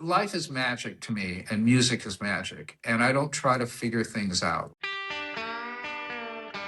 life is magic to me, and music is magic, and I don't try to figure things out.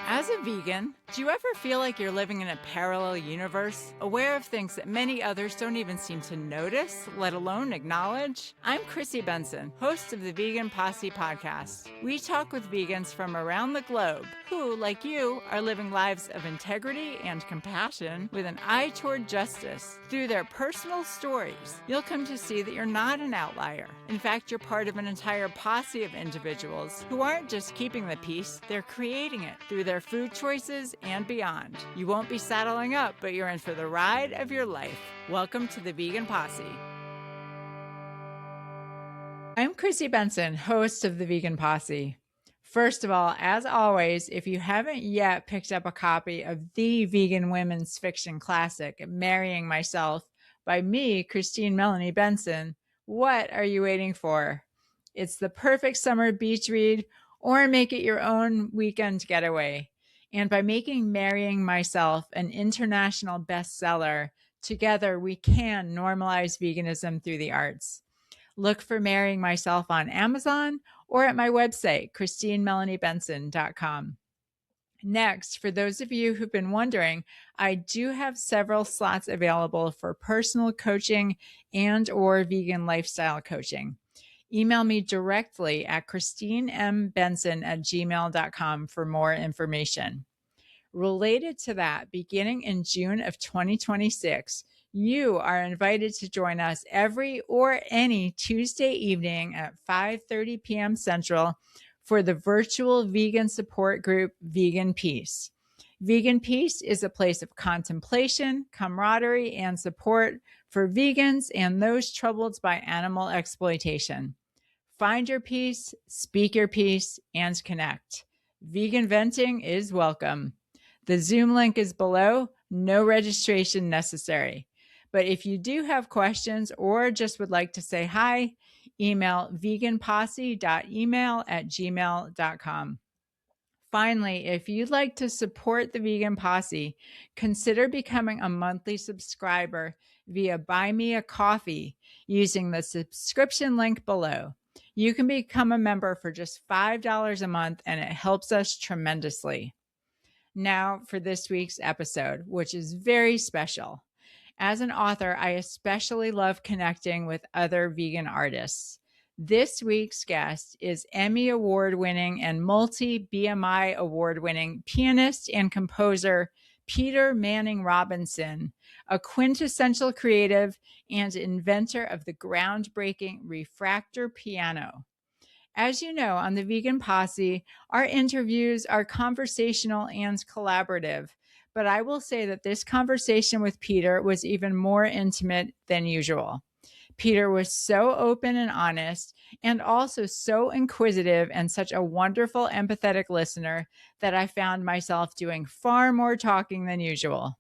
As a vegan, do you ever feel like you're living in a parallel universe, aware of things that many others don't even seem to notice, let alone acknowledge? I'm Chrissy Benson, host of the Vegan Posse podcast. We talk with vegans from around the globe who, like you, are living lives of integrity and compassion with an eye toward justice. Through their personal stories, you'll come to see that you're not an outlier. In fact, you're part of an entire posse of individuals who aren't just keeping the peace, they're creating it through their food choices and beyond. You won't be saddling up, but you're in for the ride of your life. Welcome to the Vegan Posse. I'm Chrissy Benson, host of the Vegan Posse. First of all, as always, if you haven't yet picked up a copy of the vegan women's fiction classic, Marrying Myself, by me, Christine Melanie Benson, what are you waiting for? It's the perfect summer beach read, or make it your own weekend getaway. And by making Marrying Myself an international bestseller, together we can normalize veganism through the arts. Look for Marrying Myself on Amazon or at my website, christinemelaniebenson.com. Next, for those of you who've been wondering, I do have several slots available for personal coaching and or vegan lifestyle coaching. Email me directly at christinembenson@gmail.com for more information. Related to that, beginning in June of 2026, you are invited to join us every or any Tuesday evening at 5:30 p.m. Central for the virtual vegan support group, Vegan Peace. Vegan Peace is a place of contemplation, camaraderie, and support for vegans and those troubled by animal exploitation. Find your peace, speak your peace, and connect. Vegan venting is welcome. The Zoom link is below, no registration necessary. But if you do have questions or just would like to say hi, email veganposse.email@gmail.com. Finally, if you'd like to support the Vegan Posse, consider becoming a monthly subscriber via Buy Me a Coffee using the subscription link below. You can become a member for just $5 a month, and it helps us tremendously. Now for this week's episode, which is very special. As an author, I especially love connecting with other vegan artists. This week's guest is Emmy Award winning and multi-BMI Award winning pianist and composer Peter Manning Robinson, a quintessential creative and inventor of the groundbreaking Refractor Piano. As you know, on the Vegan Posse, our interviews are conversational and collaborative, but I will say that this conversation with Peter was even more intimate than usual. Peter was so open and honest, and also so inquisitive and such a wonderful, empathetic listener that I found myself doing far more talking than usual.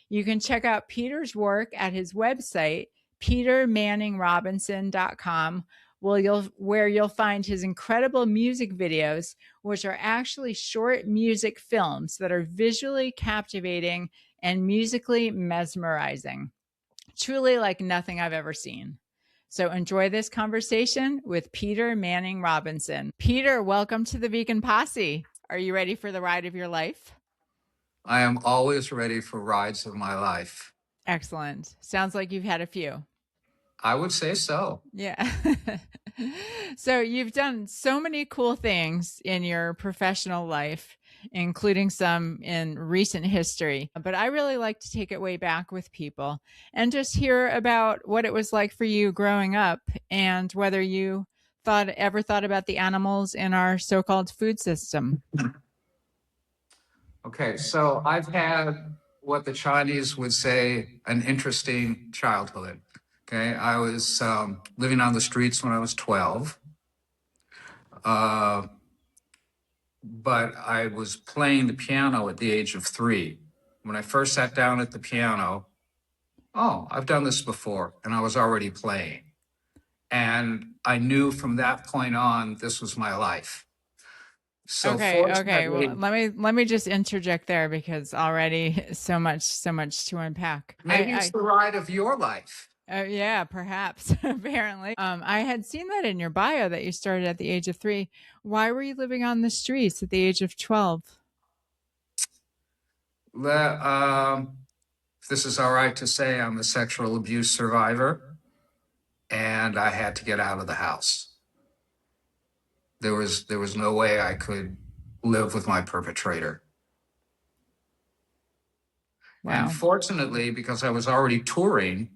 You can check out Peter's work at his website, petermanningrobinson.com, where you'll find his incredible music videos, which are actually short music films that are visually captivating and musically mesmerizing. Truly like nothing I've ever seen. So enjoy this conversation with Peter Manning Robinson. Peter, welcome to the Vegan Posse. Are you ready for the ride of your life? I am always ready for rides of my life. Excellent. Sounds like you've had a few. I would say so. Yeah. So you've done so many cool things in your professional life, including some in recent history. But I really like to take it way back with people and just hear about what it was like for you growing up and whether you ever thought about the animals in our so-called food system. Okay, so I've had what the Chinese would say an interesting childhood. Okay, I was living on the streets when I was 12, but I was playing the piano at the age of 3. When I first sat down at the piano, I've done this before, and I was already playing. And I knew from that point on, this was my life. So Okay. Well, let me just interject there because already so much to unpack. Maybe it's the ride of your life. Yeah, perhaps. Apparently, I had seen that in your bio that you started at the age of 3. Why were you living on the streets at the age of 12? If this is all right to say, I'm a sexual abuse survivor, and I had to get out of the house. There was no way I could live with my perpetrator. And Wow. fortunately, because I was already touring,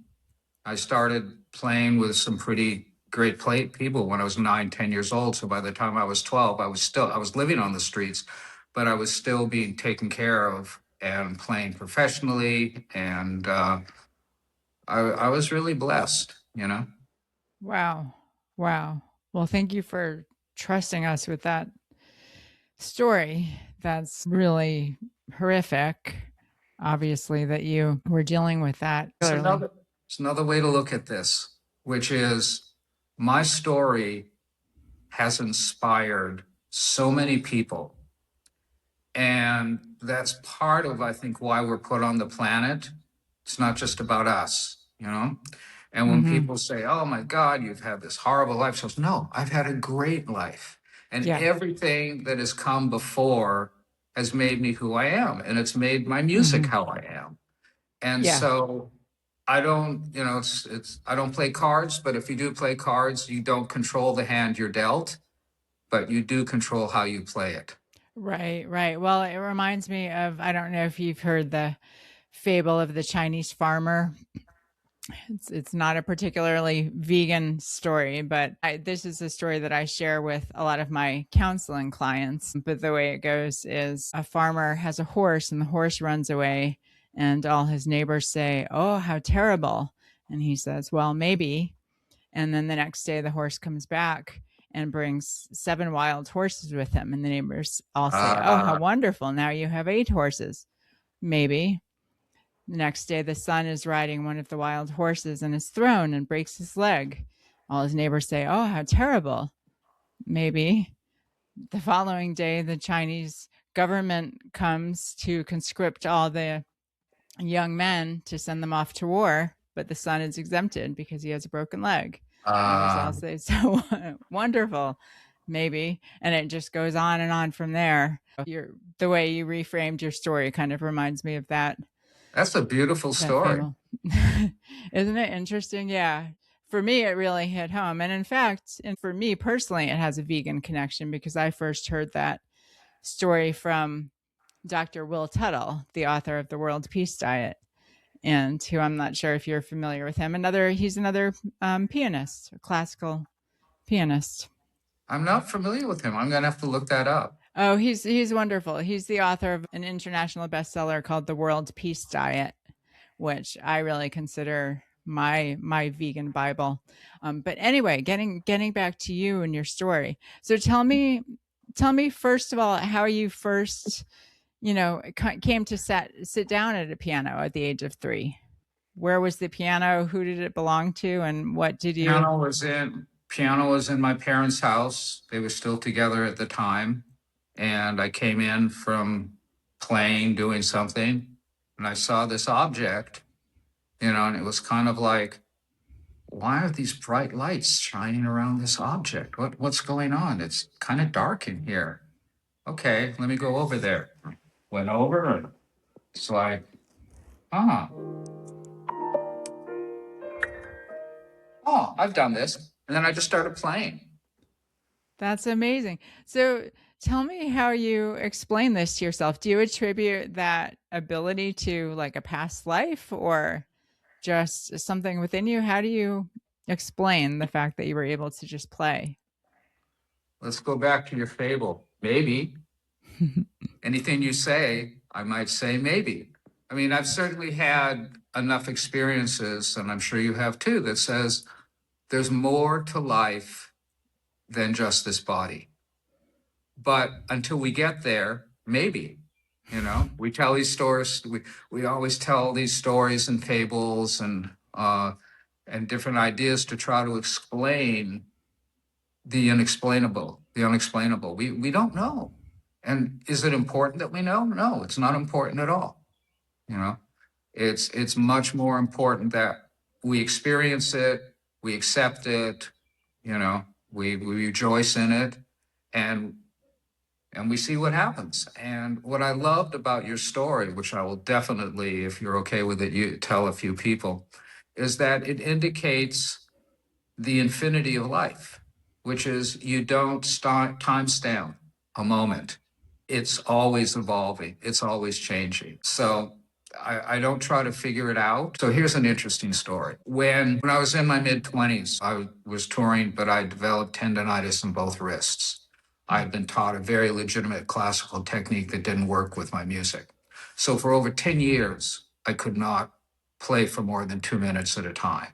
I started playing with some pretty great people when I was 9, 10 years old. So by the time I was 12, I was living on the streets, but I was still being taken care of and playing professionally. And I was really blessed, you know? Wow. Wow. Well, thank you for trusting us with that story. That's really horrific. Obviously, that you were dealing with that. It's another way to look at this, which is my story has inspired so many people. And that's part of, I think, why we're put on the planet. It's not just about us, you know? And when people say, oh my God, you've had this horrible life, so no, I've had a great life. And Yeah. everything that has come before has made me who I am. And it's made my music how I am. And Yeah. so I don't, I don't play cards, but if you do play cards, you don't control the hand you're dealt, but you do control how you play it. Right, right. Well, it reminds me of, I don't know if you've heard the fable of the Chinese farmer. It's not a particularly vegan story, but this is a story that I share with a lot of my counseling clients. But the way it goes is a farmer has a horse and the horse runs away, and all his neighbors say, "Oh, how terrible." And he says, "Well, maybe." And then the next day the horse comes back and brings 7 wild horses with him, and the neighbors all say, "Oh, how wonderful. Now you have 8 horses." Maybe. The next day, the son is riding one of the wild horses and is thrown and breaks his leg. All his neighbors say, "Oh, how terrible." Maybe. The following day, the Chinese government comes to conscript all the young men to send them off to war, but the son is exempted because he has a broken leg. Neighbors all say, "So wonderful." Maybe. And it just goes on and on from there. The way you reframed your story kind of reminds me of that. That's a beautiful story. Isn't it interesting? Yeah. For me, it really hit home. And in fact, and for me personally, it has a vegan connection because I first heard that story from Dr. Will Tuttle, the author of The World Peace Diet, and who I'm not sure if you're familiar with him. He's another pianist, a classical pianist. I'm not familiar with him. I'm going to have to look that up. Oh, he's wonderful. He's the author of an international bestseller called The World Peace Diet, which I really consider my vegan Bible. But anyway, getting back to you and your story. So tell me first of all how you first, came to sit down at a piano at the age of 3. Where was the piano? Who did it belong to? And what did you? Piano was in my parents' house. They were still together at the time. And I came in from playing, doing something, and I saw this object, and it was kind of like, why are these bright lights shining around this object? What's going on? It's kind of dark in here. Okay, let me go over there. Went over, and it's like, oh, I've done this. And then I just started playing. That's amazing. So tell me how you explain this to yourself. Do you attribute that ability to like a past life or just something within you? How do you explain the fact that you were able to just play? Let's go back to your fable. Maybe. Anything you say, I might say maybe. I mean, I've certainly had enough experiences, and I'm sure you have too, that says there's more to life than just this body. But until we get there, maybe, we tell these stories. We always tell these stories and fables and different ideas to try to explain the unexplainable. We don't know. And is it important that we know? No, it's not important at all. It's much more important that we experience it, we accept it, you know, we rejoice in it, and we see what happens. And what I loved about your story, which I will definitely, if you're okay with it, you tell a few people, is that it indicates the infinity of life, which is you don't start timestamp a moment. It's always evolving. It's always changing. So I don't try to figure it out. So here's an interesting story. When I was in my mid-20s, I was touring, but I developed tendonitis in both wrists. I had been taught a very legitimate classical technique that didn't work with my music. So for over 10 years, I could not play for more than 2 minutes at a time.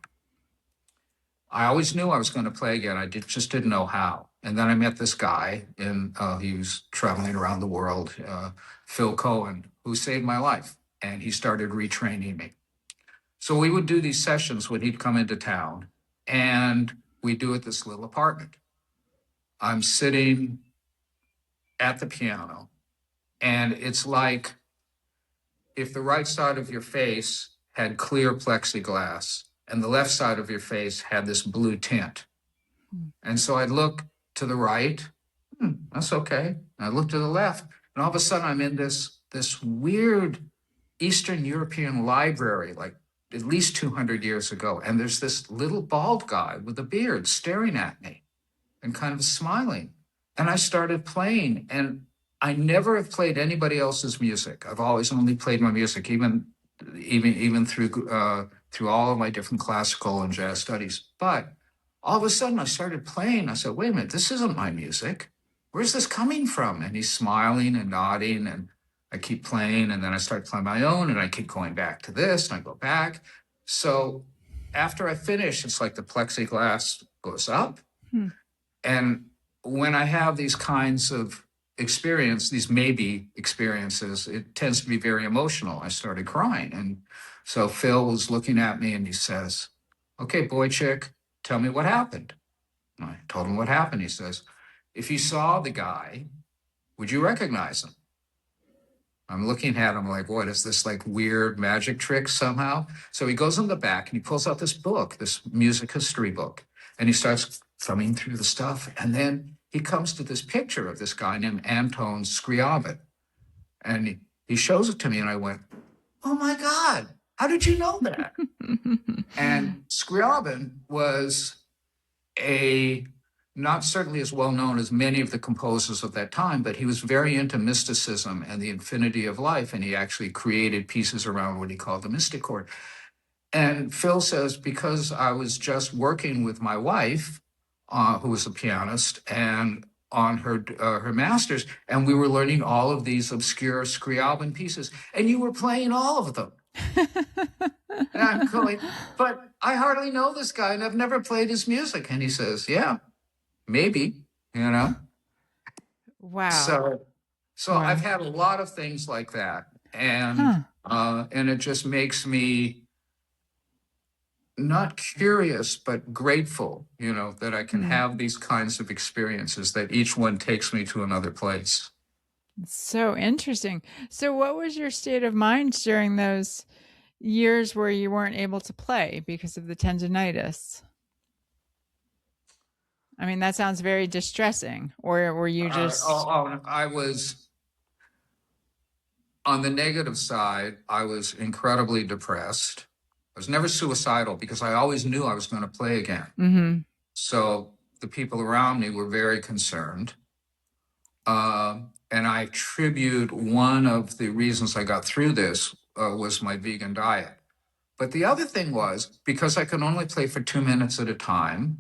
I always knew I was going to play again. I just didn't know how. And then I met this guy, and he was traveling around the world, Phil Cohen, who saved my life. And he started retraining me. So we would do these sessions when he'd come into town, and we'd do it at this little apartment. I'm sitting at the piano, and it's like if the right side of your face had clear plexiglass and the left side of your face had this blue tint. And so I'd look to the right, that's okay. And I look to the left, and all of a sudden I'm in this weird Eastern European library, like at least 200 years ago. And there's this little bald guy with a beard staring at me and kind of smiling. And I started playing, and I never have played anybody else's music. I've always only played my music, even through all of my different classical and jazz studies. But all of a sudden I started playing. I said, wait a minute, this isn't my music. Where's this coming from? And he's smiling and nodding, and I keep playing, and then I start playing my own, and I keep going back to this, and I go back. So after I finish, it's like the plexiglass goes up. And when I have these kinds of experience, these maybe experiences, it tends to be very emotional. I started crying. And so Phil was looking at me, and he says, okay, boy chick, tell me what happened. And I told him what happened. He says, if you saw the guy, would you recognize him? I'm looking at him like, what is this, like weird magic trick somehow? So he goes in the back and he pulls out this book, this music history book, and he starts thumbing through the stuff. And then he comes to this picture of this guy named Anton Scriabin. And he shows it to me, and I went, oh my God, how did you know that? And Scriabin was not certainly as well known as many of the composers of that time, but he was very into mysticism and the infinity of life. And he actually created pieces around what he called the mystic chord. And Phil says, because I was just working with my wife, who was a pianist, and on her master's, and we were learning all of these obscure Scriabin pieces, and you were playing all of them. And I'm going, but I hardly know this guy, and I've never played his music. And he says, yeah, maybe, you know. Wow. So Wow. I've had a lot of things like that, and it just makes me not curious, but grateful, you know, that I can have these kinds of experiences, that each one takes me to another place. So interesting. So what was your state of mind during those years where you weren't able to play because of the tendonitis? I mean, that sounds very distressing. Or were you just... I was, on the negative side, I was incredibly depressed. I was never suicidal because I always knew I was going to play again. So the people around me were very concerned. And I attribute one of the reasons I got through this was my vegan diet. But the other thing was, because I could only play for 2 minutes at a time,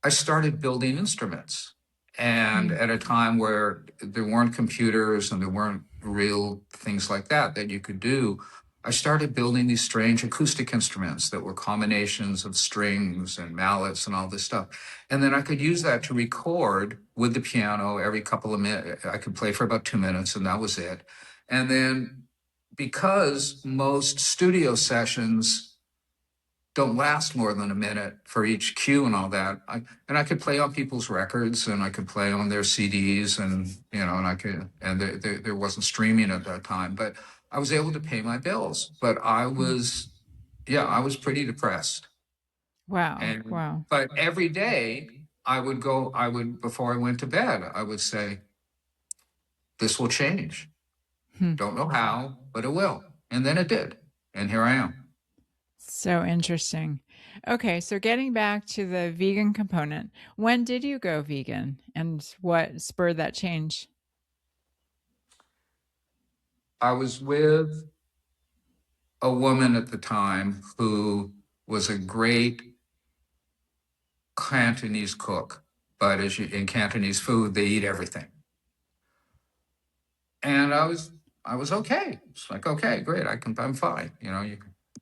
I started building instruments. And at a time where there weren't computers and there weren't real things like that you could do, I started building these strange acoustic instruments that were combinations of strings and mallets and all this stuff. And then I could use that to record with the piano every couple of minutes. I could play for about 2 minutes, and that was it. And then, because most studio sessions don't last more than a minute for each cue and all that, I could play on people's records, and I could play on their CDs, and you know, and there wasn't streaming at that time, but I was able to pay my bills. But I was yeah, I was pretty depressed. Wow. And, Wow. but every day before I went to bed, I would say, this will change. Hmm. Don't know how, but it will. And then it did. And here I am. So interesting. Okay, so getting back to the vegan component, when did you go vegan and what spurred that change? I was with a woman at the time who was a great Cantonese cook, but in Cantonese food, they eat everything. And I was okay. It's like, okay, great. I'm fine.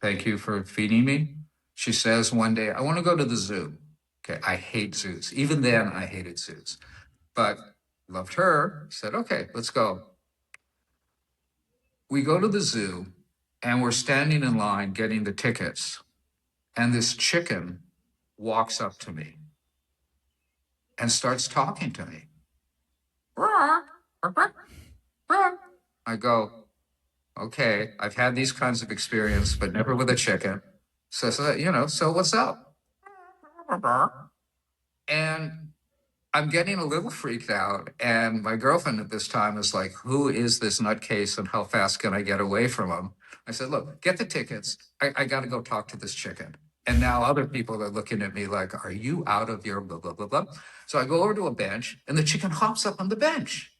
Thank you for feeding me. She says one day, I want to go to the zoo. Okay. I hate zoos. Even then I hated zoos, but loved her. Said, okay, let's go. We go to the zoo and we're standing in line getting the tickets. And this chicken walks up to me and starts talking to me. I go, okay, I've had these kinds of experience, but never with a chicken. So what's up? And I'm getting a little freaked out. And my girlfriend at this time is like, who is this nutcase and how fast can I get away from him? I said, look, get the tickets. I got to go talk to this chicken. And now other people are looking at me like, are you out of your blah, blah, blah, blah? So I go over to a bench and the chicken hops up on the bench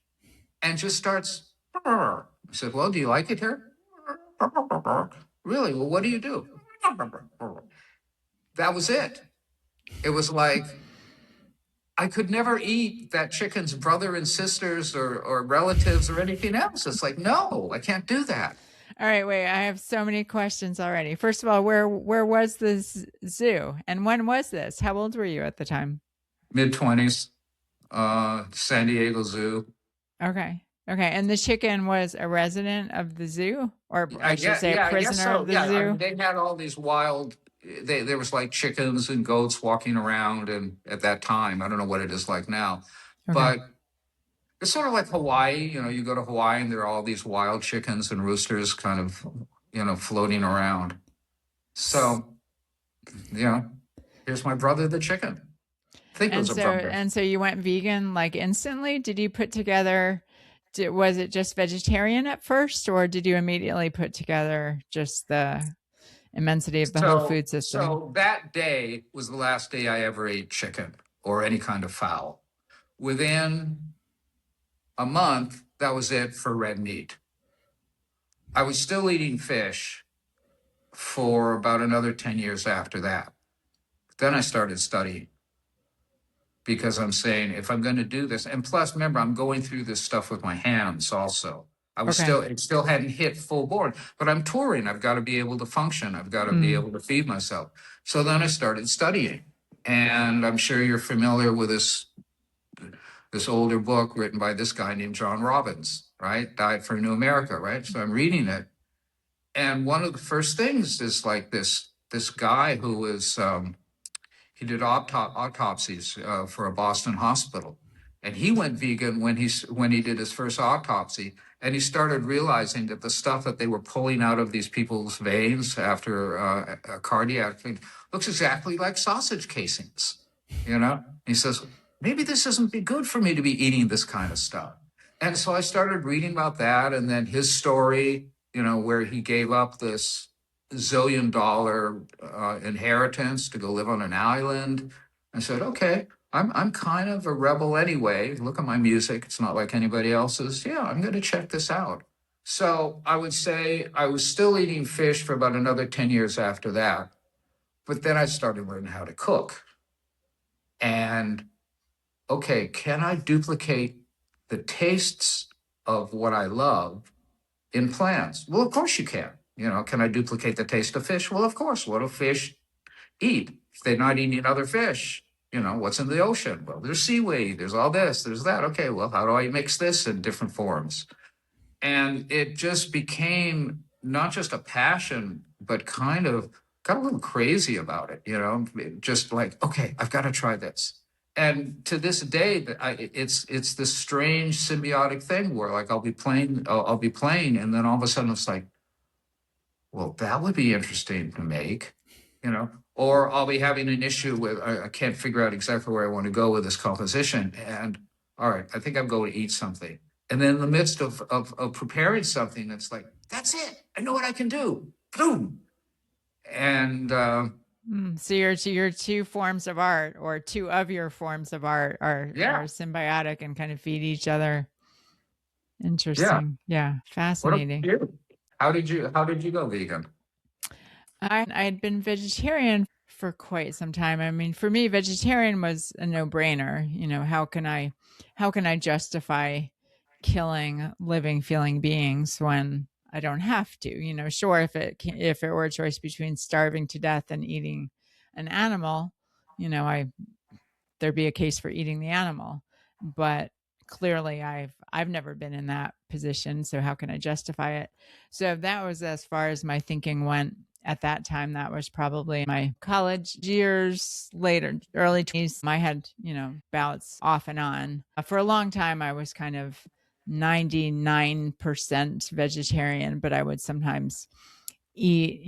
and just starts. I said, well, do you like it here? Really? Well, what do you do? That was it. It was like, I could never eat that chicken's brother and sisters or relatives or anything else. It's like, no, I can't do that. All right, wait, I have so many questions already. First of all, where was this zoo and when was this? How old were you at the time? Mid-20s, San Diego Zoo. Okay. Okay. And the chicken was a resident of the zoo, or I should say a I guess prisoner so. of the Yeah, I zoo? mean, they had all these wild. There was like chickens and goats walking around, and at that time, I don't know what it is like now, Okay. but it's sort of like Hawaii. You go to Hawaii, and there are all these wild chickens and roosters, kind of, floating around. So, here's my brother, the chicken. I think it was a brother. And so you went vegan like instantly? Did you put together was it just vegetarian at first, or did you immediately put together just the immensity of the whole food system? So that day was the last day I ever ate chicken or any kind of fowl. Within a month, that was it for red meat. I was still eating fish for about another 10 years after that. Then I started studying because I'm saying, if I'm going to do this, and plus, remember, I'm going through this stuff with my hands also. It still hadn't hit full board, but I'm touring. I've got to be able to function. I've got to be able to feed myself. So then I started studying. And I'm sure you're familiar with this older book written by this guy named John Robbins, right? Died for New America, right? So I'm reading it. And one of the first things is like this guy who was he did autopsies for a Boston hospital, and he went vegan when he did his first autopsy, and he started realizing that the stuff that they were pulling out of these people's veins after a cardiac thing looks exactly like sausage casings. He says, maybe this isn't be good for me to be eating this kind of stuff. And so I started reading about that, and then his story, where he gave up this zillion-dollar inheritance to go live on an island. I said, okay, I'm kind of a rebel anyway. Look at my music; it's not like anybody else's. Yeah, I'm going to check this out. So I would say I was still eating fish for about another 10 years after that, but then I started learning how to cook. And okay, can I duplicate the tastes of what I love in plants? Well, of course you can. Can I duplicate the taste of fish? Well, of course. What do fish eat? If they're not eating other fish, what's in the ocean? Well, there's seaweed, there's all this, there's that. Okay, well, how do I mix this in different forms? And it just became not just a passion, but kind of got a little crazy about it, just like, okay, I've got to try this. And to this day, it's this strange symbiotic thing where like I'll be playing, and then all of a sudden it's like, well, that would be interesting to make, or I'll be having an issue with, I can't figure out exactly where I want to go with this composition. And all right, I think I'm going to eat something. And then in the midst of preparing something, it's like, that's it. I know what I can do. Boom. And So your two forms of art, or two of your forms of art, are symbiotic and kind of feed each other. Interesting. Yeah. Fascinating. What about you? How did you go vegan? I'd been vegetarian for quite some time. I mean, for me, vegetarian was a no-brainer. How can I justify killing living, feeling beings when I don't have to? Sure, if it were a choice between starving to death and eating an animal, there'd be a case for eating the animal. But clearly I've never been in that position, so how can I justify it? So that was as far as my thinking went at that time. That was probably my college years, later early 20s. I had bouts off and on. For a long time I was kind of 99% vegetarian, but I would sometimes eat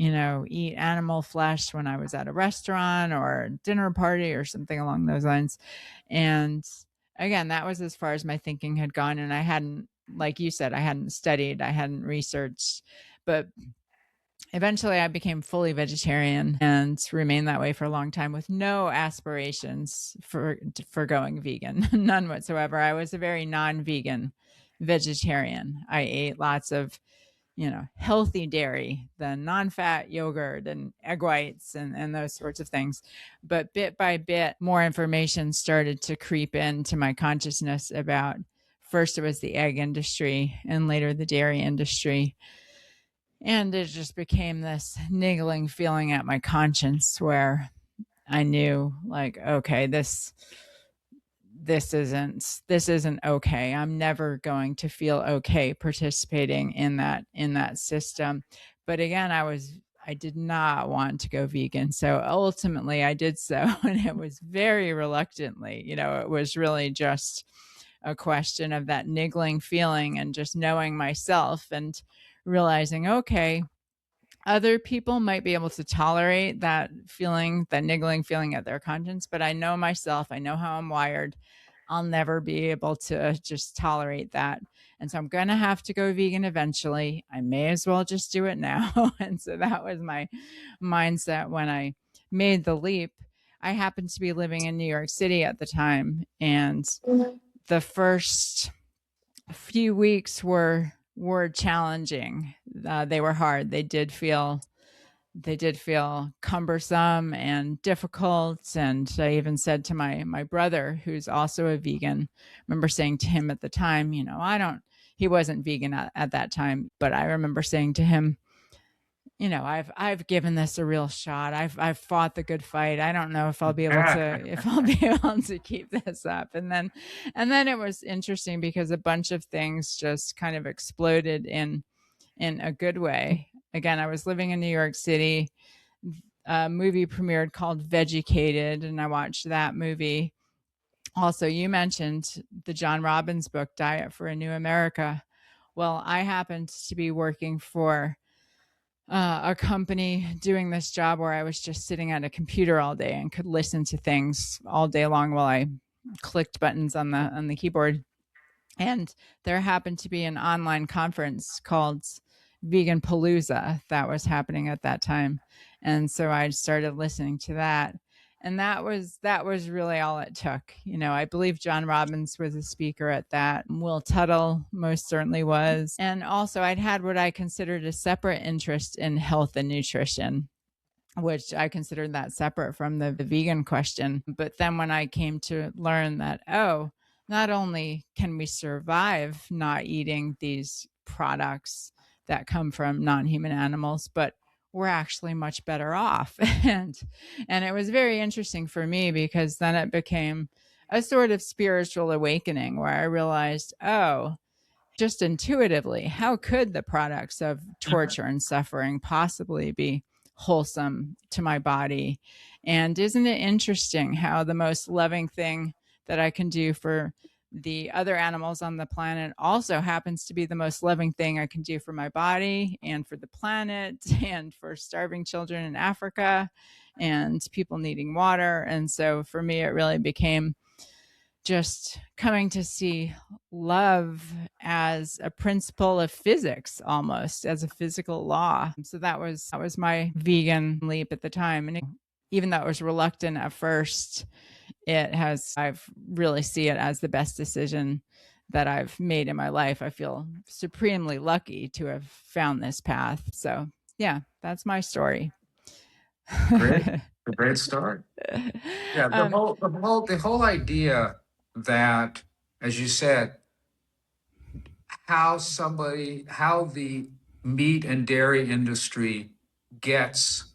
animal flesh when I was at a restaurant or a dinner party or something along those lines. And again, that was as far as my thinking had gone. And I hadn't, like you said, I hadn't studied, I hadn't researched, but eventually I became fully vegetarian and remained that way for a long time with no aspirations for going vegan, none whatsoever. I was a very non-vegan vegetarian. I ate lots of healthy dairy, the non-fat yogurt and egg whites and those sorts of things. But bit by bit, more information started to creep into my consciousness about, first it was the egg industry and later the dairy industry. And it just became this niggling feeling at my conscience where I knew, like, okay, this isn't okay. I'm never going to feel okay participating in that system. But again, I did not want to go vegan. So ultimately I did so, and it was very reluctantly. It was really just a question of that niggling feeling and just knowing myself and realizing, okay, other people might be able to tolerate that feeling, that niggling feeling at their conscience, but I know myself, I know how I'm wired. I'll never be able to just tolerate that. And so I'm going to have to go vegan eventually. I may as well just do it now. And so that was my mindset when I made the leap. I happened to be living in New York City at the time, and the first few weeks were challenging. They were hard. They did feel cumbersome and difficult. And I even said to my brother, who's also a vegan, I remember saying to him at the time, he wasn't vegan at that time, but I remember saying to him, I've given this a real shot. I've fought the good fight. I don't know if I'll be able to keep this up. And then it was interesting because a bunch of things just kind of exploded in a good way. Again, I was living in New York City. A movie premiered called Vegucated, and I watched that movie. Also, you mentioned the John Robbins book, Diet for a New America. Well, I happened to be working for a company doing this job where I was just sitting at a computer all day and could listen to things all day long while I clicked buttons on the keyboard. And there happened to be an online conference called Vegan Palooza that was happening at that time. And so I started listening to that. And that was really all it took. I believe John Robbins was a speaker at that. Will Tuttle most certainly was. And also I'd had what I considered a separate interest in health and nutrition, which I considered that separate from the vegan question. But then when I came to learn that, not only can we survive not eating these products that come from non-human animals, but we're actually much better off. and it was very interesting for me because then it became a sort of spiritual awakening where I realized, just intuitively, how could the products of torture and suffering possibly be wholesome to my body? And isn't it interesting how the most loving thing that I can do for the other animals on the planet also happens to be the most loving thing I can do for my body and for the planet and for starving children in Africa and people needing water. And so for me, it really became just coming to see love as a principle of physics, almost as a physical law. So that was my vegan leap at the time. And even though it was reluctant at first, I've really see it as the best decision that I've made in my life. I feel supremely lucky to have found this path. So yeah, that's my story. Great. A great start. Yeah, the whole idea that, as you said, how the meat and dairy industry gets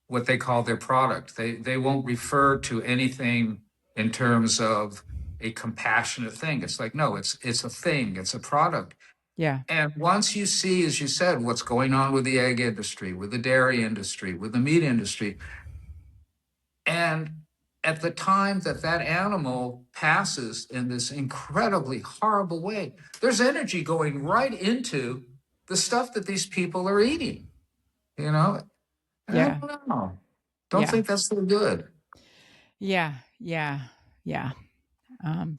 what they call their product. They won't refer to anything in terms of a compassionate thing. It's like, no, it's a thing, it's a product. Yeah. And once you see, as you said, what's going on with the egg industry, with the dairy industry, with the meat industry, and at the time that that animal passes in this incredibly horrible way, there's energy going right into the stuff that these people are eating, you know? And I Yeah. don't know. Don't Yeah. think that's so good. Yeah. Yeah. Yeah.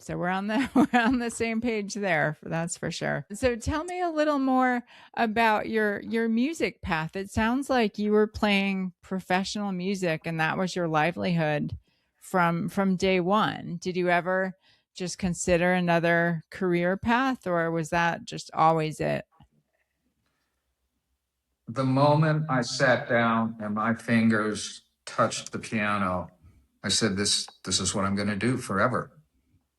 So we're on the same page there, that's for sure. So tell me a little more about your music path. It sounds like you were playing professional music and that was your livelihood from day one. Did you ever just consider another career path, or was that just always it? The moment I sat down and my fingers touched the piano, I said, this is what I'm going to do forever.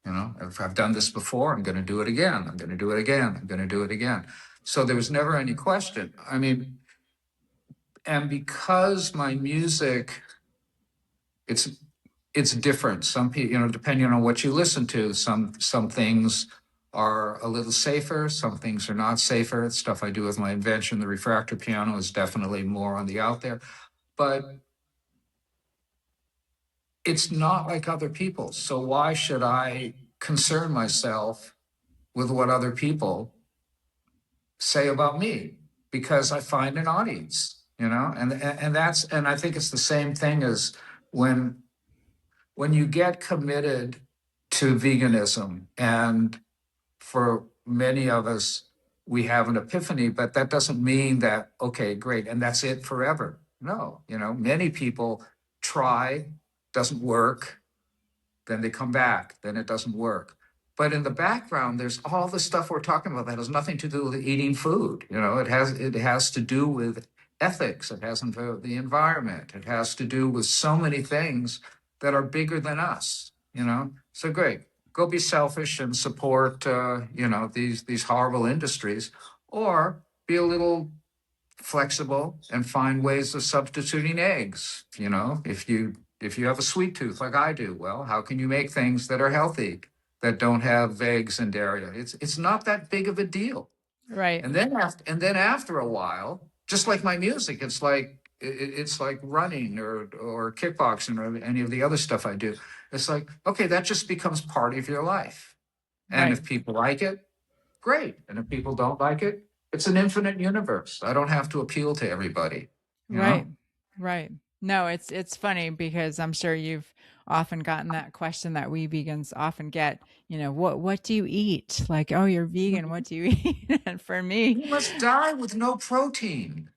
You know, if I've done this before, I'm going to do it again. I'm going to do it again. I'm going to do it again. So there was never any question. I mean, and because my music, it's it's different. Some people, you know, depending on what you listen to, some things are a little safer, some things are not safer. Stuff I do with my invention, the refractor piano, is definitely more on the out there. But it's not like other people's. So why should I concern myself with what other people say about me? Because I find an audience, you know, and that's, and I think it's the same thing as when you get committed to veganism, and for many of us, we have an epiphany, but that doesn't mean that, okay, great, and that's it forever. No, you know, many people try, doesn't work, then they come back, then it doesn't work. But in the background, there's all the stuff we're talking about that has nothing to do with eating food. You know, it has to do with ethics. It has to do with the environment. It has to do with so many things that are bigger than us. You know, so great. Go be selfish and support, you know, these horrible industries, or be a little flexible and find ways of substituting eggs. You know, if you have a sweet tooth like I do, well, how can you make things that are healthy, that don't have eggs and dairy? It's not that big of a deal. Right. And then after a while, just like my music, it's like running or kickboxing or any of the other stuff I do. It's like, okay, that just becomes part of your life. And Right. if people like it, great. And if people don't like it, it's an infinite universe. I don't have to appeal to everybody, you Right. know? Right. No, it's funny because I'm sure you've often gotten that question that we vegans often get, you know, what do you eat? Like, oh, you're vegan, what do you eat? And for me, You must die with no protein.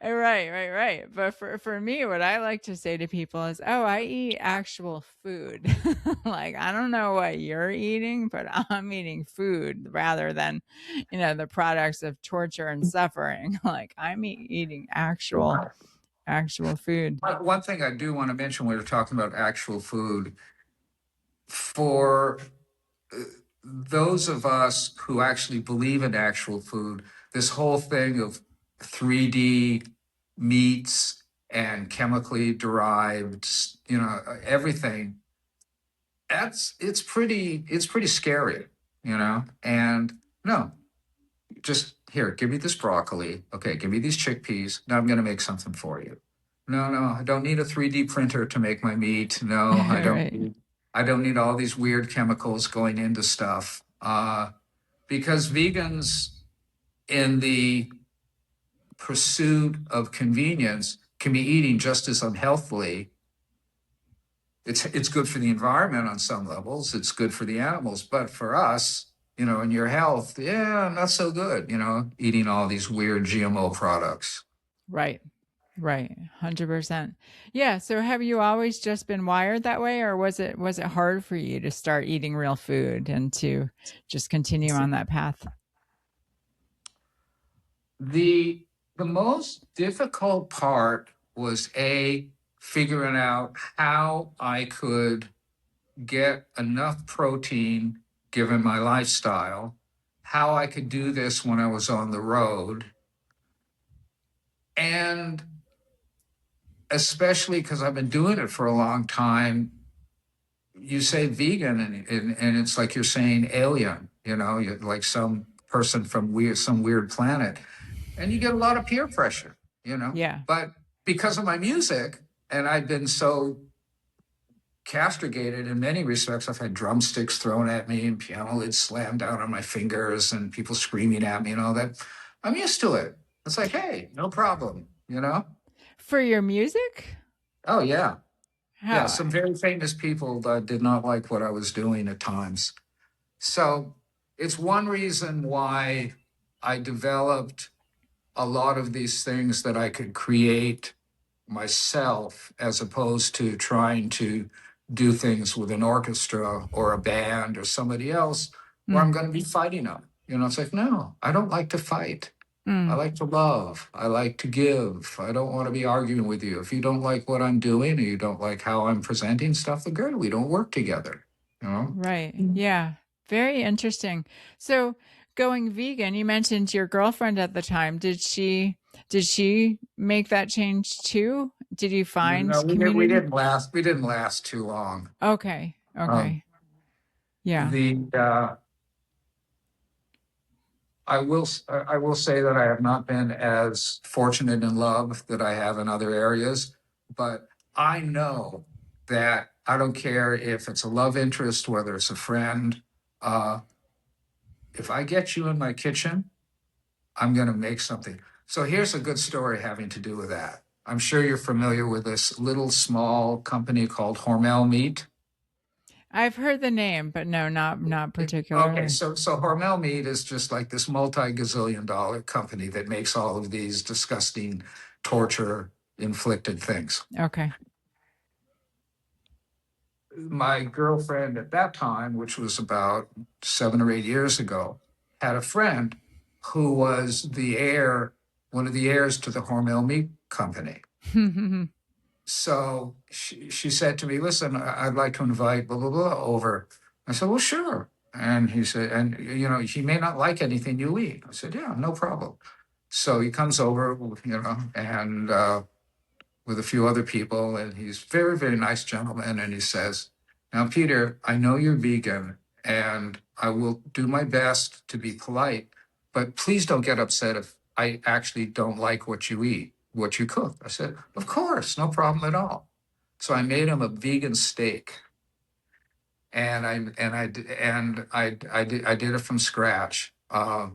right. But for me, what I like to say to people is, oh, I eat actual food. Like, I don't know what you're eating, but I'm eating food rather than, you know, the products of torture and suffering. Like, I'm eating actual food. One thing I do want to mention when we're talking about actual food, for those of us who actually believe in actual food, this whole thing of 3D meats and chemically derived, you know, everything, it's pretty scary, you know. And no, just here, give me this broccoli. Okay, give me these chickpeas. Now I'm going to make something for you. No, I don't need a 3D printer to make my meat. No, I don't Right. need I don't need all these weird chemicals going into stuff. Because vegans, in the pursuit of convenience, can be eating just as unhealthily. It's good for the environment on some levels. It's good for the animals, but for us, and your health, yeah, not so good. Eating all these weird GMO products. Right. Right. 100%. Yeah. So have you always just been wired that way, or was it hard for you to start eating real food and to just continue on that path? The most difficult part was figuring out how I could get enough protein given my lifestyle, how I could do this when I was on the road, and especially because I've been doing it for a long time. You say vegan, and it's like you're saying alien, you're like some person from some weird planet, and you get a lot of peer pressure, Yeah. But because of my music, and I've been so castigated in many respects. I've had drumsticks thrown at me and piano lids slammed down on my fingers and people screaming at me and all that. I'm used to it. It's like, hey, no problem. For your music? Oh, yeah. Yeah, How? some very famous people did not like what I was doing at times. So it's one reason why I developed a lot of these things that I could create myself, as opposed to trying to do things with an orchestra or a band or somebody else where I'm going to be fighting them. It's like, no, I don't like to fight. I like to love. I like to give. I don't want to be arguing with you. If you don't like what I'm doing or you don't like how I'm presenting stuff, then good, we don't work together. Right. Yeah. Very interesting. So going vegan, you mentioned your girlfriend at the time. Did she make that change too? Did you find No, we community? didn't last. We didn't last too long. Okay. Okay. Yeah. I will say that I have not been as fortunate in love that I have in other areas, but I know that I don't care if it's a love interest, whether it's a friend. If I get you in my kitchen, I'm going to make something. So here's a good story having to do with that. I'm sure you're familiar with this little small company called Hormel Meat. I've heard the name, but no, not particularly. Okay, so Hormel Meat is just like this multi-gazillion-dollar company that makes all of these disgusting torture inflicted things. Okay. My girlfriend at that time, which was about 7 or 8 years ago, had a friend who was one of the heirs to the Hormel Meat Company. So she said to me, listen, I'd like to invite blah, blah, blah over. I said, well, sure. And he said, and he may not like anything you eat. I said, yeah, no problem. So he comes over, and with a few other people, and he's very, very nice gentleman. And he says, now, Peter, I know you're vegan, and I will do my best to be polite, but please don't get upset if I actually don't like what you eat, what you cook. I said, of course, no problem at all. So I made him a vegan steak, and I did it from scratch. Was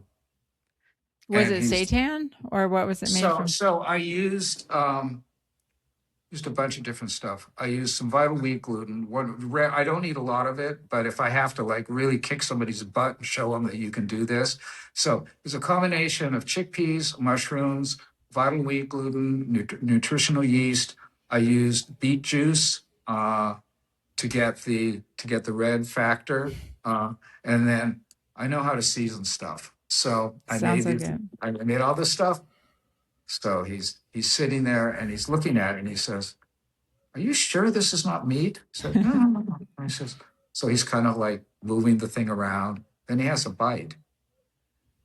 and it seitan, or what was it made from? So I used a bunch of different stuff. I used some vital wheat gluten. I don't eat a lot of it, but if I have to like really kick somebody's butt and show them that you can do this. So it's a combination of chickpeas, mushrooms, vital wheat gluten, nutritional yeast. I used beet juice to get the red factor, and then I know how to season stuff. So I made all this stuff. So he's sitting there and he's looking at it and he says, are you sure this is not meat? I said, no, no, no. He says, so he's kind of like moving the thing around. Then he has a bite.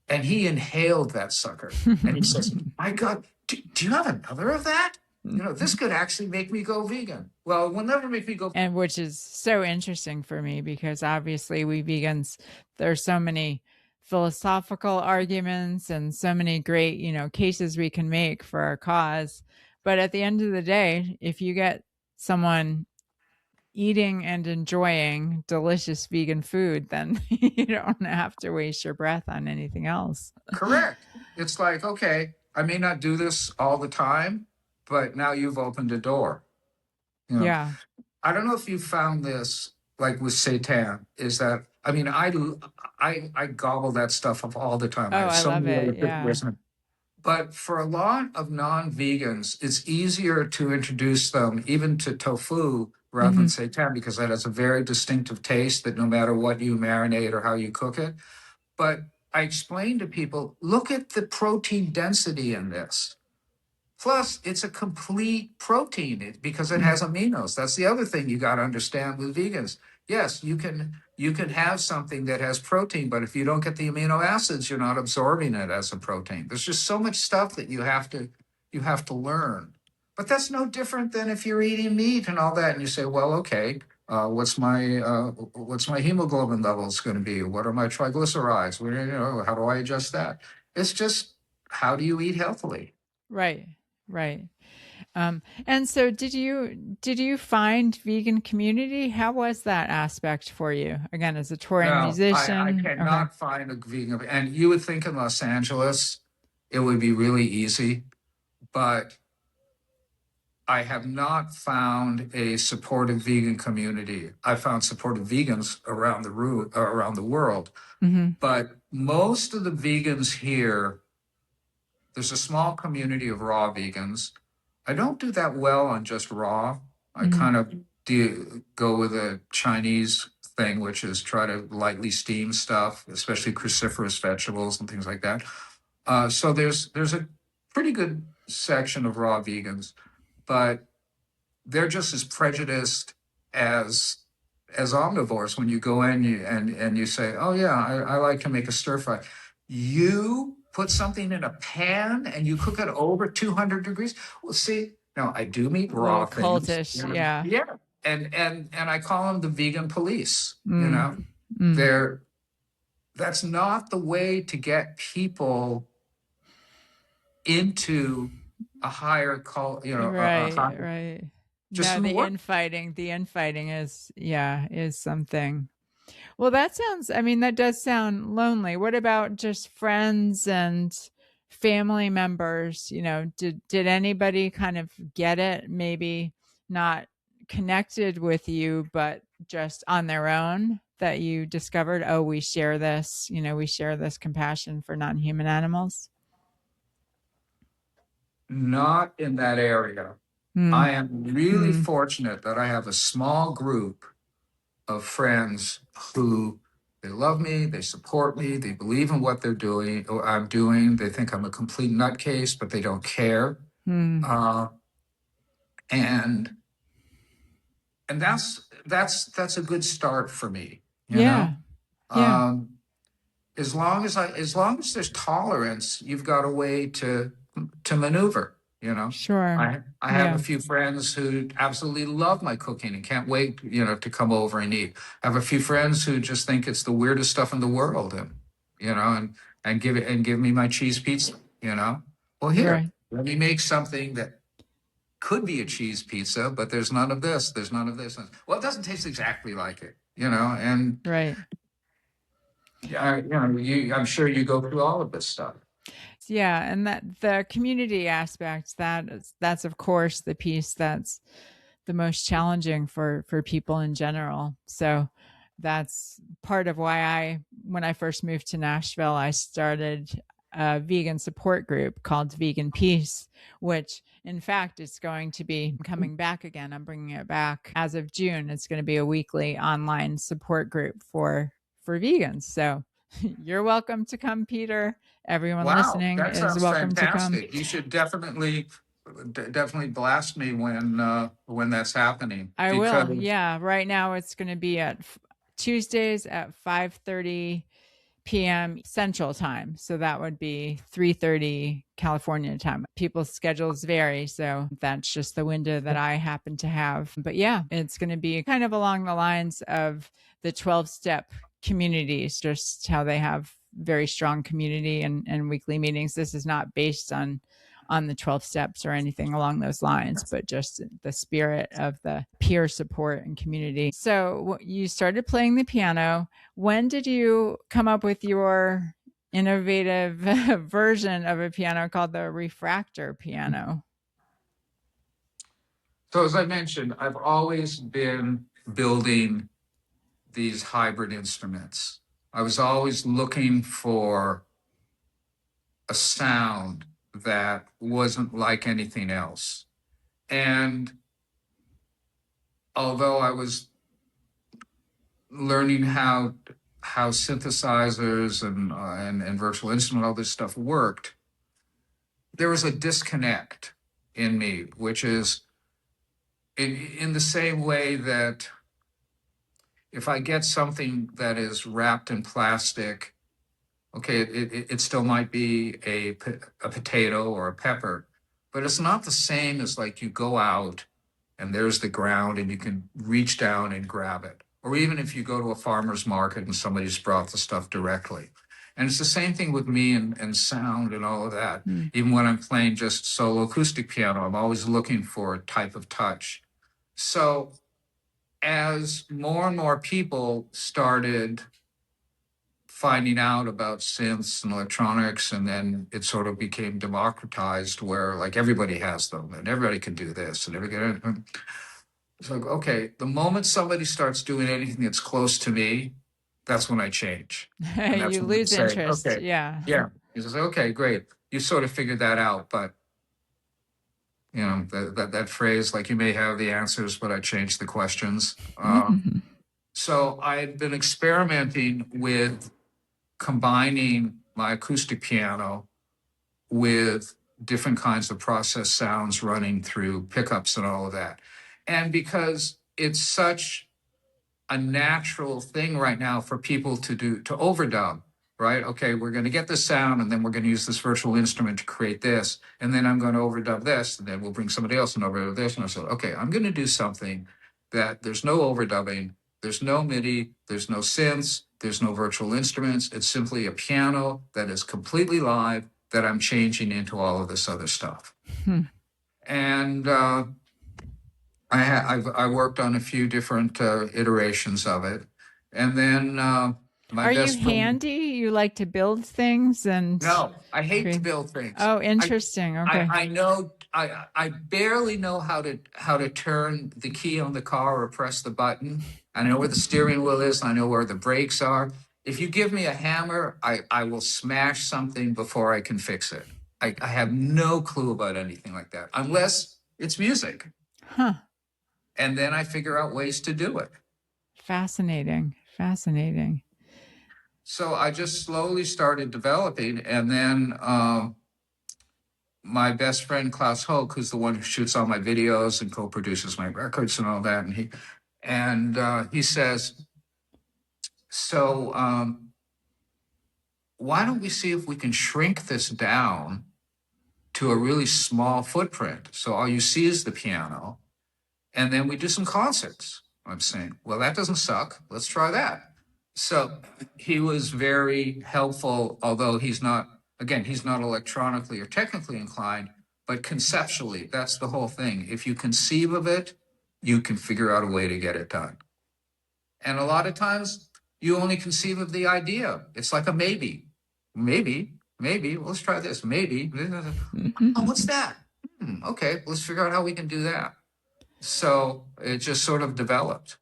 And he inhaled that sucker. And he says, my God, do you have another of that? This could actually make me go vegan. Well, it will never make me go. And which is so interesting for me, because obviously we vegans, there's so many philosophical arguments and so many great, cases we can make for our cause. But at the end of the day, if you get someone eating and enjoying delicious vegan food, then you don't have to waste your breath on anything else. Correct. It's like, okay, I may not do this all the time, but now you've opened a door. You know, Yeah. I don't know if you found this, like with seitan, is that, I mean, I gobble that stuff up all the time. Oh, I have I so love many other it. different Yeah. ways. But for a lot of non-vegans, it's easier to introduce them even to tofu rather than Hmm. seitan, because that has a very distinctive taste that no matter what you marinate or how you cook it. But I explain to people, look at the protein density in this. Plus, it's a complete protein because it has aminos. That's the other thing you got to understand with vegans. Yes, you can have something that has protein, but if you don't get the amino acids, you're not absorbing it as a protein. There's just so much stuff that you have to learn. But that's no different than if you're eating meat and all that, and you say, well, okay, what's my hemoglobin levels going to be? What are my triglycerides? How do I adjust that? It's just, how do you eat healthily? Right. Right. And so did you find vegan community? How was that aspect for you? Again, as a touring No, I musician? Okay. cannot find a vegan. And you would think in Los Angeles it would be really easy, but I have not found a supportive vegan community. I found supportive vegans around the world, Hmm. but most of the vegans here, there's a small community of raw vegans. I don't do that well on just raw. I Hmm. kind of go with a Chinese thing, which is try to lightly steam stuff, especially cruciferous vegetables and things like that. So there's a pretty good section of raw vegans, but they're just as prejudiced as omnivores. When you go in and you say, oh yeah, I like to make a stir fry. You put something in a pan and you cook it over 200 degrees. Well, see, now I do meat A little raw things. cultish. Yeah. Yeah. And I call them the vegan police. Mm. Mm. They're That's not the way to get people into a higher call, a Right. higher, Right. just No, in the work. the infighting is something. Well, I mean, that does sound lonely. What about just friends and family members? Did anybody kind of get it? Maybe not connected with you, but just on their own, that you discovered, oh, we share this compassion for non-human animals? Not in that area. Hmm. I am really Hmm. fortunate that I have a small group of friends who, they love me, they support me, they believe in what they're doing, or I'm doing. They think I'm a complete nutcase, but they don't care. Hmm. Uh, and and that's a good start for me, you know. Yeah. Yeah. Um, as long as there's tolerance, you've got a way to maneuver, you know. Sure. I have a Yeah. few friends who absolutely love my cooking and can't wait, to come over and eat. I have a few friends who just think it's the weirdest stuff in the world, and give me my cheese pizza. Well, here, Right. let me make something that could be a cheese pizza, but there's none of this, there's none of this. Well, it doesn't taste exactly like it. And Right. I'm sure you go through all of this stuff. Yeah, and that the community aspect, that's of course the piece that's the most challenging for people in general. So that's part of why when I first moved to Nashville, I started a vegan support group called Vegan Peace, which in fact is going to be coming back again. I'm bringing it back as of June. It's going to be a weekly online support group for vegans. So you're welcome to come, Peter. Everyone Wow, listening that is sounds welcome to come. fantastic. You should definitely blast me when that's happening, I will. because Yeah. Right now it's going to be at Tuesdays at 5:30 p.m. Central Time. So that would be 3:30 California time. People's schedules vary, so that's just the window that I happen to have. But yeah, it's going to be kind of along the lines of the 12-step communities, just how they have very strong community and weekly meetings. This is not based on on the 12 steps or anything along those lines, but just the spirit of the peer support and community. So you started playing the piano. When did you come up with your innovative version of a piano called the Refractor Piano? So as I mentioned, I've always been building these hybrid instruments. I was always looking for a sound that wasn't like anything else. And although I was learning how synthesizers and virtual instrument, all this stuff worked, there was a disconnect in me, which is in the same way that if I get something that is wrapped in plastic, okay, it still might be a potato or a pepper, but it's not the same as like you go out and there's the ground and you can reach down and grab it. Or even if you go to a farmer's market and somebody's brought the stuff directly. And it's the same thing with me and sound and all of that. Even when I'm playing just solo acoustic piano, I'm always looking for a type of touch. So as more and more people started finding out about synths and electronics, and then it sort of became democratized where like everybody has them and everybody can do this and everybody. It's like, okay, the moment somebody starts doing anything that's close to me, that's when I change. You lose interest. Okay, yeah. You just say, okay, great. You sort of figured that out, but you know, that phrase, like you may have the answers, but I changed the questions. So I had been experimenting with combining my acoustic piano with different kinds of processed sounds running through pickups and all of that. And because it's such a natural thing right now for people to overdub, right? Okay, we're going to get this sound and then we're going to use this virtual instrument to create this. And then I'm going to overdub this and then we'll bring somebody else and overdub this. And I said, okay, I'm going to do something that there's no overdubbing, there's no MIDI, there's no synths, there's no virtual instruments. It's simply a piano that is completely live that I'm changing into all of this other stuff. And I worked on a few different iterations of it. And then my Are best you friend, handy? You like to build things and no, I hate to build things. Oh, interesting. Okay. I know I barely know how to turn the key on the car or press the button. I know where the steering wheel is. I know where the brakes are. If you give me a hammer, I will smash something before I can fix it. I have no clue about anything like that, unless it's music. Huh. And then I figure out ways to do it. Fascinating. Fascinating. So I just slowly started developing, and then my best friend Klaus Hoch, who's the one who shoots all my videos and co-produces my records and all that, and he says, so why don't we see if we can shrink this down to a really small footprint? So all you see is the piano, and then we do some concerts. I'm saying, well, that doesn't suck. Let's try that. So he was very helpful, although he's not electronically or technically inclined, but conceptually, that's the whole thing. If you conceive of it, you can figure out a way to get it done. And a lot of times you only conceive of the idea. It's like a maybe, let's try this. Maybe, oh, what's that? Okay, let's figure out how we can do that. So it just sort of developed.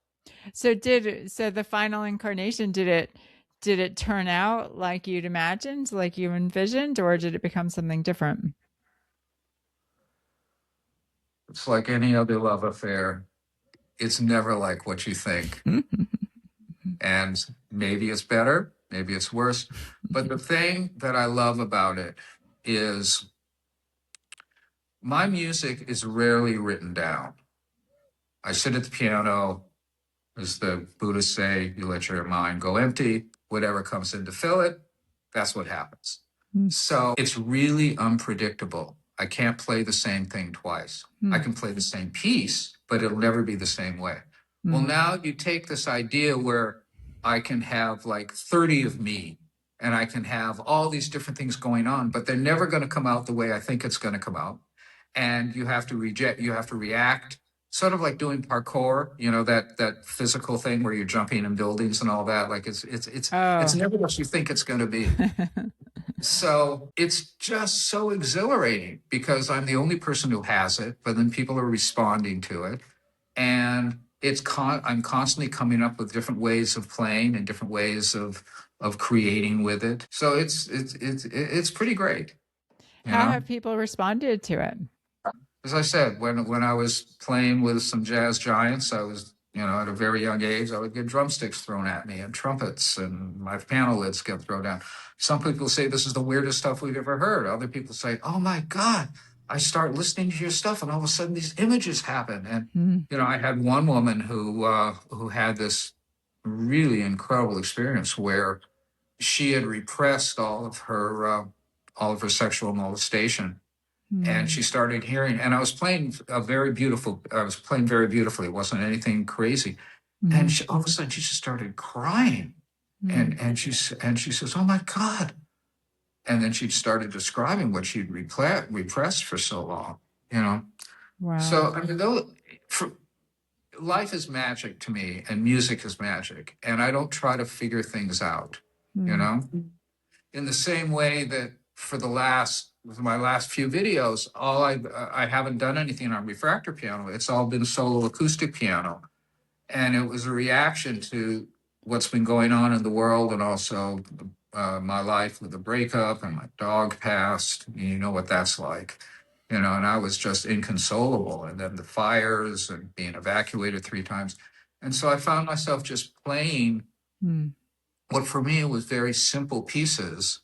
So the final incarnation, did it turn out like you'd imagined, like you envisioned, or did it become something different? It's like any other love affair. It's never like what you think. And maybe it's better, maybe it's worse. But the thing that I love about it is my music is rarely written down. I sit at the piano, as the Buddhists say, you let your mind go empty, whatever comes in to fill it, that's what happens. So it's really unpredictable. I can't play the same thing twice. I can play the same piece, but it'll never be the same way. Well, now you take this idea where I can have like 30 of me and I can have all these different things going on, but they're never going to come out the way I think it's going to come out. And you have to react, sort of like doing parkour, that physical thing where you're jumping in buildings and all that. Like it's never what you think it's going to be. So it's just so exhilarating because I'm the only person who has it, but then people are responding to it. And I'm constantly coming up with different ways of playing and different ways of creating with it. So it's pretty great. How have people responded to it? As I said, when I was playing with some jazz giants, I was, at a very young age, I would get drumsticks thrown at me and trumpets, and my piano lids get thrown down. Some people say this is the weirdest stuff we've ever heard. Other people say, oh my God, I start listening to your stuff and all of a sudden these images happen. And, I had one woman who had this really incredible experience where she had repressed all of her sexual molestation. And she started hearing, and I was playing very beautifully. It wasn't anything crazy. And all of a sudden she just started crying. And she says, oh my God. And then she started describing what she'd repressed for so long, Wow. So, I mean, life is magic to me, and music is magic. And I don't try to figure things out, in the same way that with my last few videos, I haven't done anything on Refractor Piano. It's all been solo acoustic piano. And it was a reaction to what's been going on in the world, and also my life with the breakup, and my dog passed. You know what that's like, and I was just inconsolable. And then the fires and being evacuated 3 times. And so I found myself just playing what for me was very simple pieces.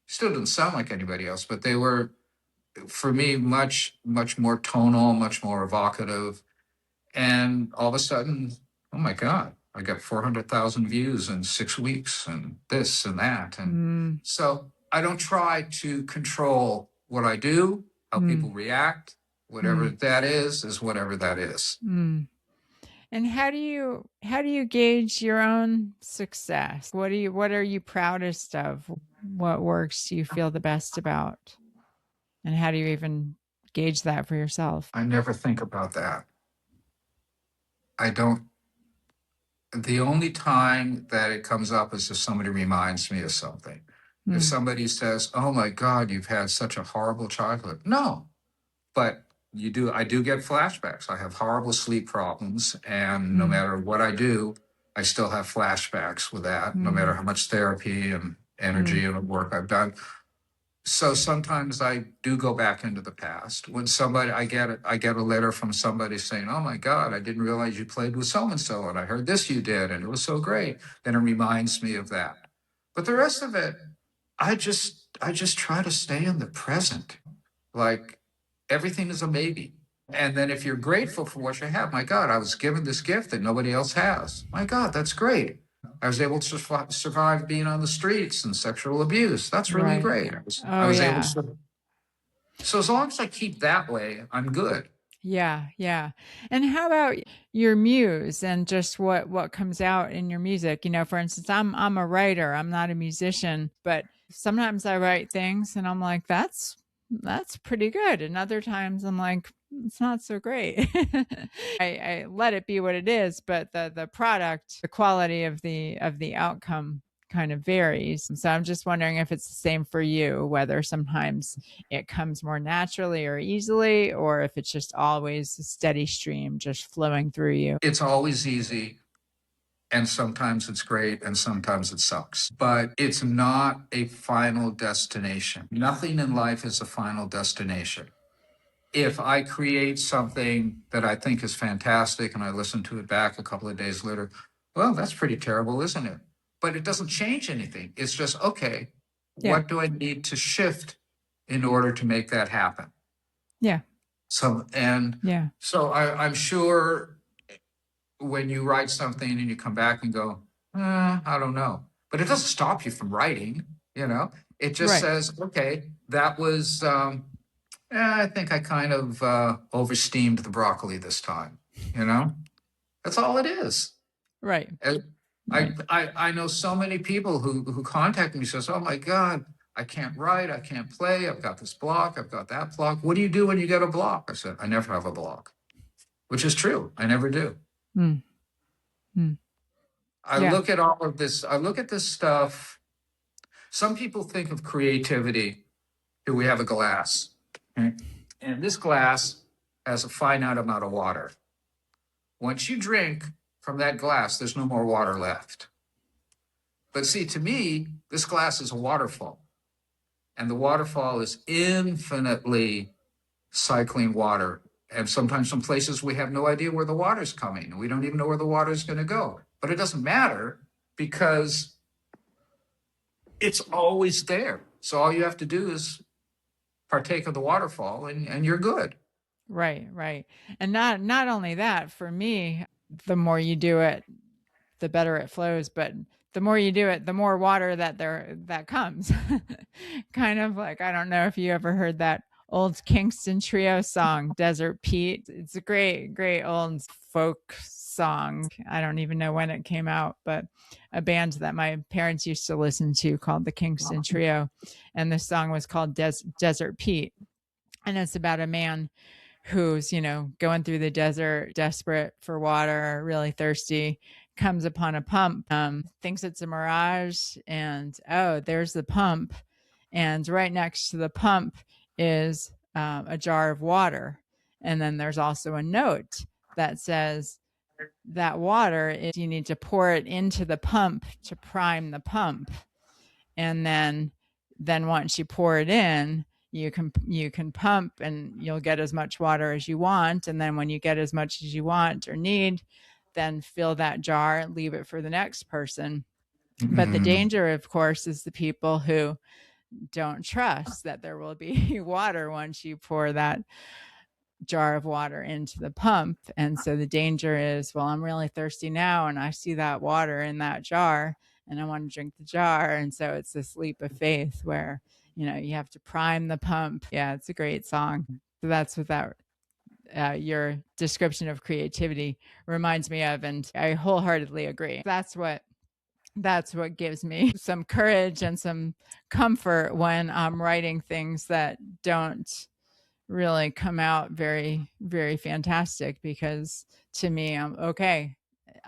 Still didn't sound like anybody else, but they were, for me, much, much more tonal, much more evocative. And all of a sudden, oh my God, I got 400,000 views in 6 weeks, and this and that. And so I don't try to control what I do, how people react. Whatever that is whatever that is. And how do you gauge your own success? What are you proudest of? What works do you feel the best about? And how do you even gauge that for yourself? I never think about that. I don't. The only time that it comes up is if somebody reminds me of something. If somebody says, oh my God, you've had such a horrible childhood. No, but I do get flashbacks. I have horrible sleep problems, and no matter what I do, I still have flashbacks with that, no matter how much therapy and energy and work I've done. So sometimes I do go back into the past. When I get a letter from somebody saying, oh my God, I didn't realize you played with so-and-so, and I heard this you did, and it was so great. Then it reminds me of that. But the rest of it, I just try to stay in the present. Like, everything is a maybe. And then if you're grateful for what you have, my God, I was given this gift that nobody else has. My God, that's great. I was able to survive being on the streets and sexual abuse. That's really great. I was able to. So as long as I keep that way, I'm good. Yeah, yeah. And how about your muse and just what comes out in your music? For instance, I'm a writer. I'm not a musician, but sometimes I write things and I'm like, that's pretty good. And other times I'm like, it's not so great. I let it be what it is, but the product, the quality of the outcome kind of varies. So I'm just wondering if it's the same for you, whether sometimes it comes more naturally or easily, or if it's just always a steady stream just flowing through you. It's always easy. And sometimes it's great, and sometimes it sucks. But it's not a final destination. Nothing in life is a final destination. If I create something that I think is fantastic and I listen to it back a couple of days later, well, that's pretty terrible, isn't it? But it doesn't change anything. It's just, okay, what do I need to shift in order to make that happen? Yeah. So I'm sure when you write something and you come back and go, I don't know. But it doesn't stop you from writing, It just says, okay, that was, I think I kind of oversteamed the broccoli this time, That's all it is. Right. Right. I know so many people who contact me says, "Oh my God, I can't write, I can't play, I've got this block, I've got that block. What do you do when you get a block?" I said, "I never have a block," which is true. I never do. Mm. Mm. Yeah. I look at this stuff. Some people think of creativity. Here we have a glass, okay? And this glass has a finite amount of water. Once you drink from that glass, there's no more water left. But see, to me, this glass is a waterfall, and the waterfall is infinitely cycling water. And sometimes some places we have no idea where the water's coming. We don't even know where the water's going to go. But it doesn't matter because it's always there. So all you have to do is partake of the waterfall and you're good. Right. Right. And not only that, for me, the more you do it, the better it flows. But the more you do it, the more water that comes. Kind of like, I don't know if you ever heard that old Kingston Trio song, Desert Pete. It's a great old folk song. I don't even know when it came out, but a band that my parents used to listen to called the Kingston Trio. And the song was called Desert Pete. And it's about a man who's, going through the desert, desperate for water, really thirsty, comes upon a pump, thinks it's a mirage, and oh, there's the pump. And right next to the pump is a jar of water. And then there's also a note that says that water is, you need to pour it into the pump to prime the pump. And then once you pour it in, you can pump and you'll get as much water as you want. And then when you get as much as you want or need, then fill that jar, leave it for the next person. But the danger, of course, is the people who don't trust that there will be water once you pour that jar of water into the pump. And so the danger is, well, I'm really thirsty now and I see that water in that jar and I want to drink the jar. And so it's this leap of faith where, you have to prime the pump. Yeah, it's a great song. So that's what that your description of creativity reminds me of. And I wholeheartedly agree. That's what gives me some courage and some comfort when I'm writing things that don't really come out very, very fantastic, because to me,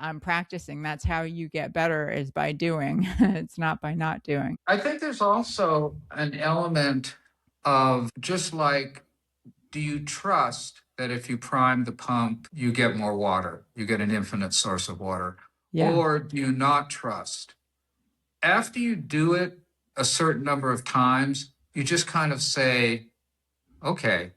I'm practicing. That's how you get better, is by doing. It's not by not doing. I think there's also an element of just like, do you trust that if you prime the pump, you get more water, you get an infinite source of water? Yeah. Or do you not trust? After you do it a certain number of times, you just kind of say, okay,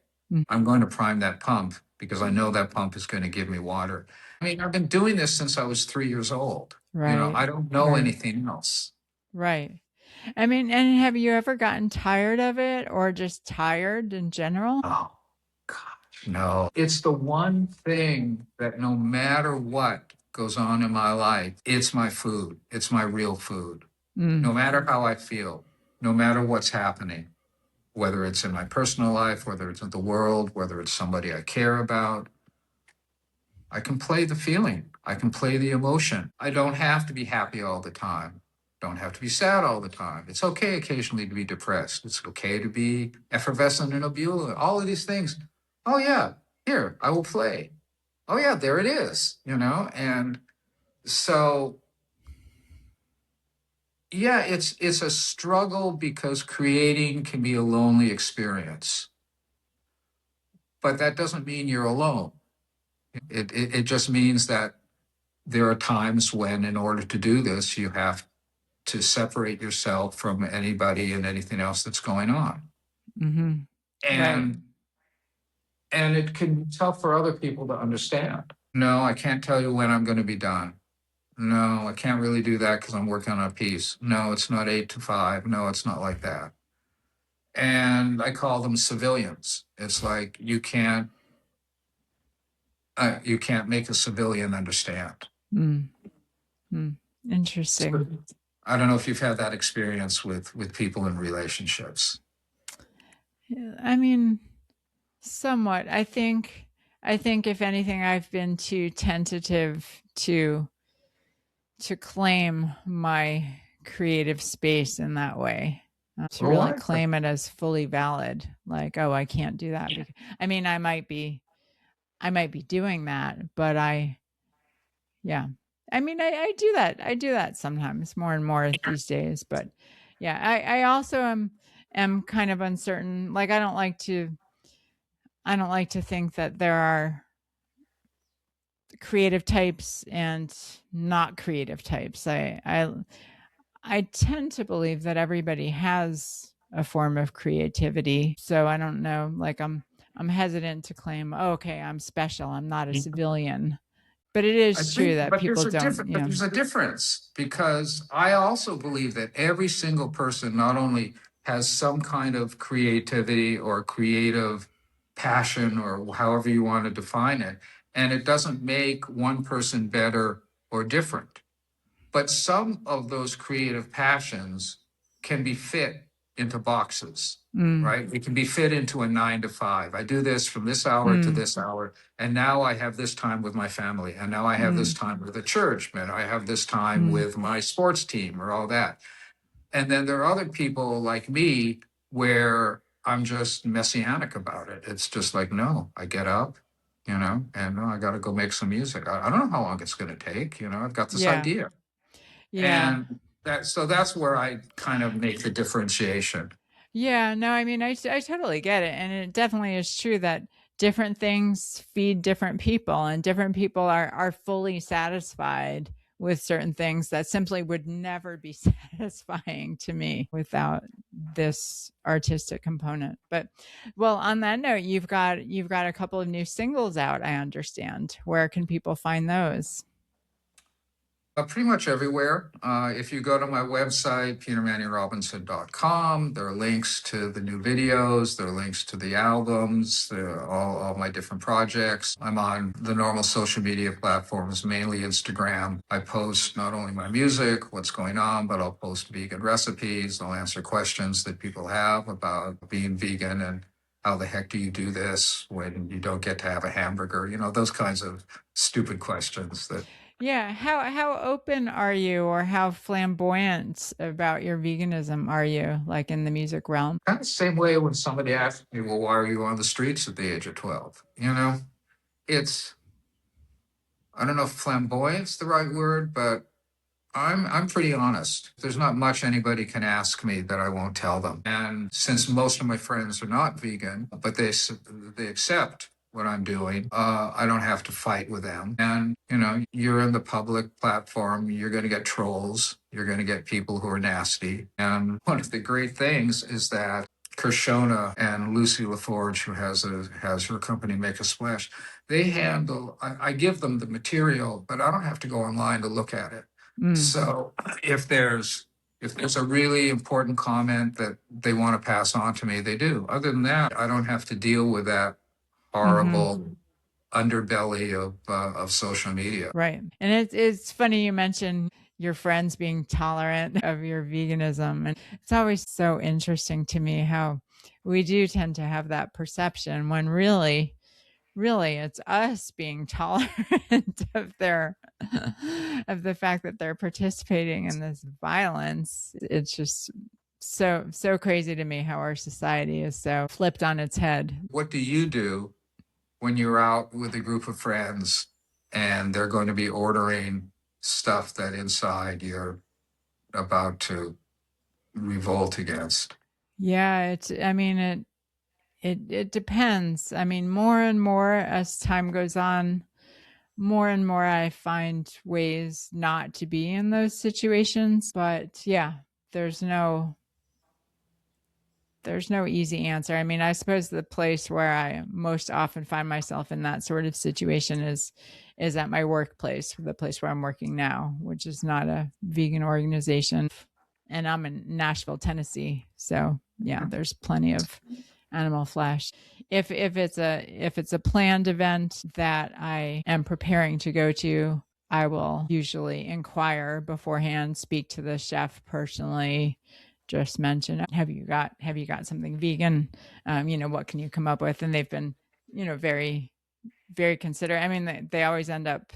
I'm going to prime that pump because I know that pump is going to give me water. I mean, I've been doing this since I was 3 years old. Right. I don't know Right. anything else. Right. I mean, and have you ever gotten tired of it, or just tired in general? Oh, gosh, no. It's the one thing that no matter what goes on in my life, it's my food. It's my real food. No matter how I feel, no matter what's happening, whether it's in my personal life, whether it's in the world, whether it's somebody I care about, I can play the feeling. I can play the emotion. I don't have to be happy all the time. Don't have to be sad all the time. It's okay occasionally to be depressed. It's okay to be effervescent and ebullient. All of these things. Oh yeah, here, I will play. Oh yeah, there it is, And so yeah, it's a struggle because creating can be a lonely experience. But that doesn't mean you're alone. It just means that there are times when, in order to do this, you have to separate yourself from anybody and anything else that's going on. Mm-hmm. And and it can be tough for other people to understand. No, I can't tell you when I'm going to be done. No, I can't really do that because I'm working on a piece. No, it's not 8 to 5. No, it's not like that. And I call them civilians. It's like you can't make a civilian understand. Interesting. I don't know if you've had that experience with people in relationships. I mean, somewhat. I think if anything, I've been too tentative to to claim my creative space in that way. To Well, really why? claim it as fully valid. Like, oh, I can't do that. I mean, I might be doing that, but yeah. I mean, I do that. I do that sometimes more and more these days. But yeah, I also am kind of uncertain. Like, I don't like to think that there are creative types and not creative types. I tend to believe that everybody has a form of creativity. So I don't know, like I'm hesitant to claim, oh, okay, I'm special. I'm not a civilian. But it I is true think, that people don't, but there's a difference because I also believe that every single person not only has some kind of creativity or creative passion or however you want to define it, and it doesn't make one person better or different. But some of those creative passions can be fit into boxes, right? It can be fit into a 9 to 5. I do this from this hour to this hour, and now I have this time with my family, and now I have this time with the church, and I have this time with my sports team or all that. And then there are other people like me where I'm just messianic about it. It's just like, no, I get up, and no, I got to go make some music. I don't know how long it's going to take. I've got this yeah, idea. yeah. And that's where I kind of make the differentiation. Yeah, no, I mean, I totally get it. And it definitely is true that different things feed different people, and different people are fully satisfied with certain things that simply would never be satisfying to me without this artistic component. But well, on that note, you've got a couple of new singles out, I understand. Where can people find those? Pretty much everywhere. If you go to my website, petermanningrobinson.com, there are links to the new videos, there are links to the albums, all my different projects. I'm on the normal social media platforms, mainly Instagram. I post not only my music, what's going on, but I'll post vegan recipes. I'll answer questions that people have about being vegan and how the heck do you do this when you don't get to have a hamburger? Those kinds of stupid questions that. Yeah, how open are you, or how flamboyant about your veganism are you, like in the music realm? Kind of the same way when somebody asks me, well, why are you on the streets at the age of 12? It's, I don't know if flamboyant's the right word, but I'm pretty honest. There's not much anybody can ask me that I won't tell them. And since most of my friends are not vegan, but they accept what I'm doing, I don't have to fight with them. And you're in the public platform, you're going to get trolls, you're going to get people who are nasty. And one of the great things is that Kershona and Lucy LaForge, who has her company Make a Splash, they handle. I give them the material, but I don't have to go online to look at it. So if there's a really important comment that they want to pass on to me, they do. Other than that, I don't have to deal with that horrible underbelly of social media. Right. And it's funny you mentioned your friends being tolerant of your veganism. And it's always so interesting to me how we do tend to have that perception when really it's us being tolerant of their of the fact that they're participating in this violence. It's just so crazy to me how our society is so flipped on its head. What do you do when you're out with a group of friends and they're going to be ordering stuff that inside you're about to revolt against? Yeah, it depends. I mean, more and more as time goes on, more and more I find ways not to be in those situations. But yeah, there's no easy answer. I mean, I suppose the place where I most often find myself in that sort of situation is at my workplace, the place where I'm working now, which is not a vegan organization. And I'm in Nashville, Tennessee. So yeah, there's plenty of animal flesh. If it's a planned event that I am preparing to go to, I will usually inquire beforehand, speak to the chef personally, just mention, have you got something vegan? What can you come up with? And they've been, very, very considerate. I mean, they always end up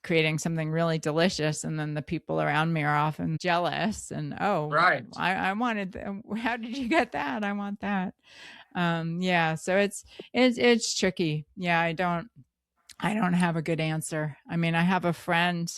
creating something really delicious, and then the people around me are often jealous and, oh, Right. I wanted how did you get that? I want that. Yeah, so it's tricky. Yeah, I don't have a good answer. I mean, I have a friend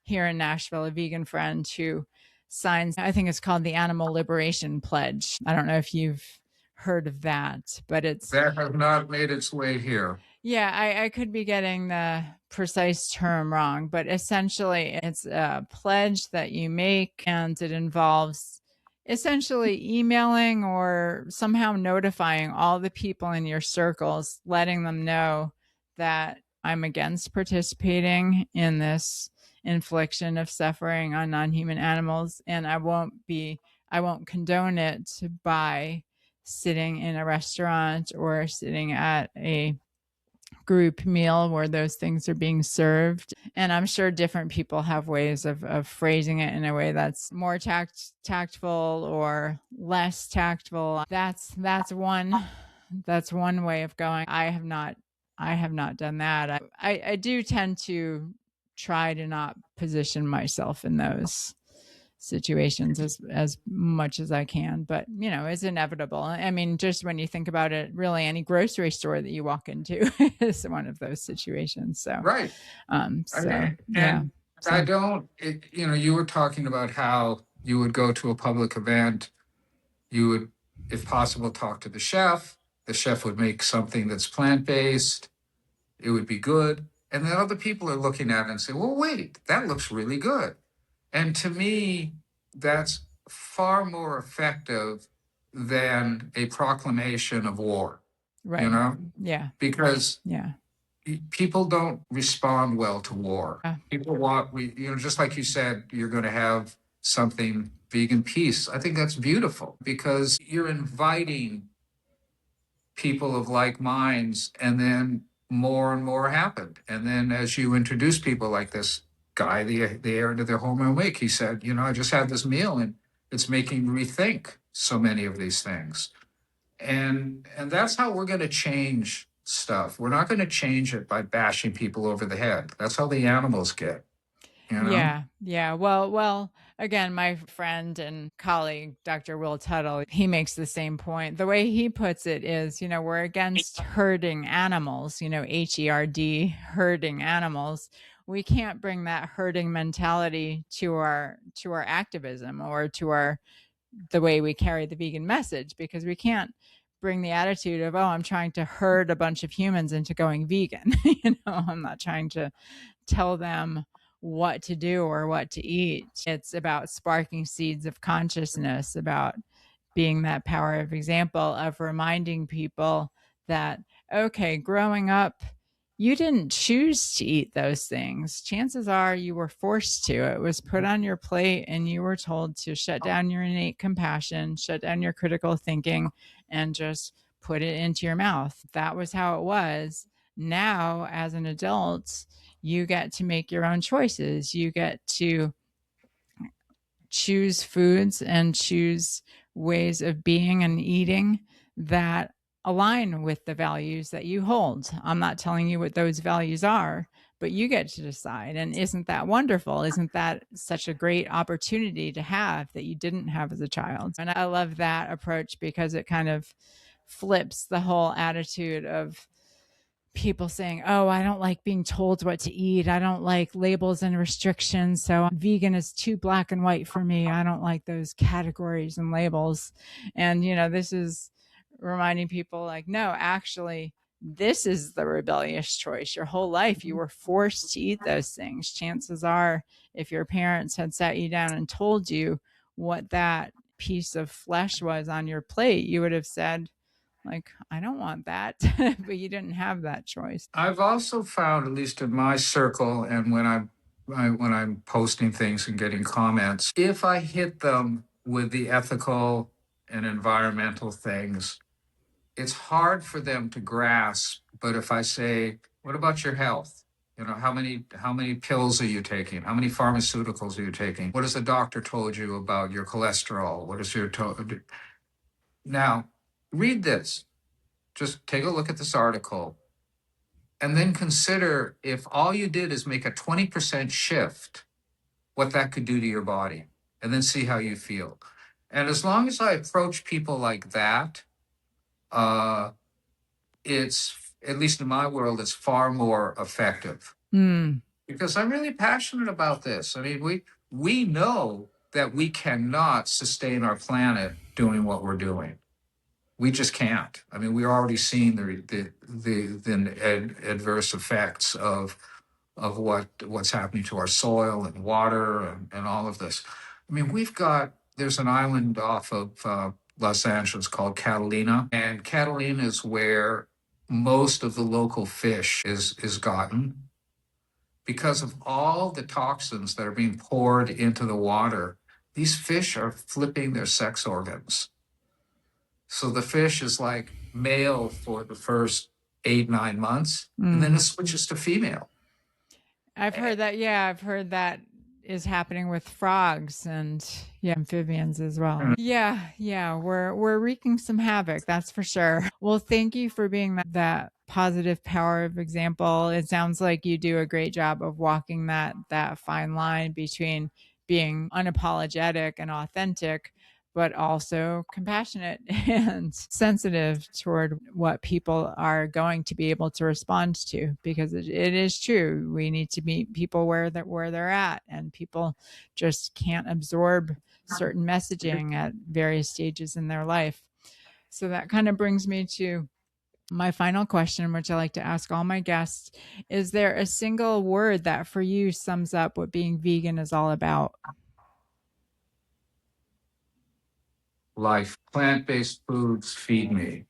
here in Nashville, a vegan friend who signs, I think it's called the Animal Liberation Pledge. I don't know if you've heard of that, but That has not made its way here. yeah, I could be getting the precise term wrong, but essentially it's a pledge that you make, and it involves essentially emailing or somehow notifying all the people in your circles, letting them know that I'm against participating in this infliction of suffering on non-human animals, and I won't condone it by sitting in a restaurant or sitting at a group meal where those things are being served. And I'm sure different people have ways of phrasing it in a way that's more tactful or less tactful. That's one way of going. I have not done that. I do tend to try to not position myself in those situations as much as I can, but it's inevitable. I mean, just when you think about it, really any grocery store that you walk into is one of those situations. So Right. yeah. I don't, you were talking about how you would go to a public event, you would, if possible, talk to the chef would make something that's plant-based, it would be good, and then other people are looking at it and say, well, wait, that looks really good. And to me, that's far more effective than a proclamation of war. Right. Yeah. Because yeah. people don't respond well to war. People want, just like you said, you're going to have something vegan peace. I think that's beautiful because you're inviting people of like minds, and then more and more happened. And then as you introduce people like this guy, the heir to their home week, he said, I just had this meal and it's making me rethink so many of these things. And that's how we're going to change stuff. We're not going to change it by bashing people over the head. That's how the animals get. Yeah. Well, again, my friend and colleague, Dr. Will Tuttle, he makes the same point. The way he puts it is, we're against herding animals, HERD, herding animals. We can't bring that herding mentality to our activism or to the way we carry the vegan message, because we can't bring the attitude of, oh, I'm trying to herd a bunch of humans into going vegan. I'm not trying to tell them what to do or what to eat. It's about sparking seeds of consciousness, about being that power of example, of reminding people that, okay, growing up, you didn't choose to eat those things. Chances are you were forced to. It was put on your plate and you were told to shut down your innate compassion, shut down your critical thinking, and just put it into your mouth. That was how it was. Now, as an adult, you get to make your own choices. You get to choose foods and choose ways of being and eating that align with the values that you hold. I'm not telling you what those values are, but you get to decide. And isn't that wonderful? Isn't that such a great opportunity to have that you didn't have as a child? And I love that approach because it kind of flips the whole attitude of people saying, oh, I don't like being told what to eat. I don't like labels and restrictions. So vegan is too black and white for me. I don't like those categories and labels. And, this is reminding people like, no, actually, this is the rebellious choice. Your whole life, you were forced to eat those things. Chances are, if your parents had sat you down and told you what that piece of flesh was on your plate, you would have said, like, I don't want that, but you didn't have that choice. I've also found, at least in my circle, and when I'm posting things and getting comments, if I hit them with the ethical and environmental things, it's hard for them to grasp. But if I say, what about your health? How many pills are you taking? How many pharmaceuticals are you taking? What has the doctor told you about your cholesterol? What is your now read this. Just take a look at this article And then consider if all you did is make a 20% shift, what that could do to your body, and then see how you feel. And as long as I approach people like that, uh, it's, at least in my world, it's far more effective. Because I'm really passionate about this. I mean, we know that we cannot sustain our planet doing what we're doing. We just can't. I mean, we're already seeing the adverse effects of what's happening to our soil and water and all of this. I mean, there's an island off of Los Angeles called Catalina, and Catalina is where most of the local fish is gotten because of all the toxins that are being poured into the water. These fish are flipping their sex organs. So the fish is like male for the first 8-9 months, and then it switches to female. I've heard that. Yeah, I've heard that is happening with frogs and amphibians as well. Yeah, we're wreaking some havoc, that's for sure. Well, thank you for being that positive power of example. It sounds like you do a great job of walking that fine line between being unapologetic and authentic, but also compassionate and sensitive toward what people are going to be able to respond to, because it is true. We need to meet people where they're at, and people just can't absorb certain messaging at various stages in their life. So that kind of brings me to my final question, which I like to ask all my guests. Is there a single word that for you sums up what being vegan is all about? Life. Plant-based foods feed me.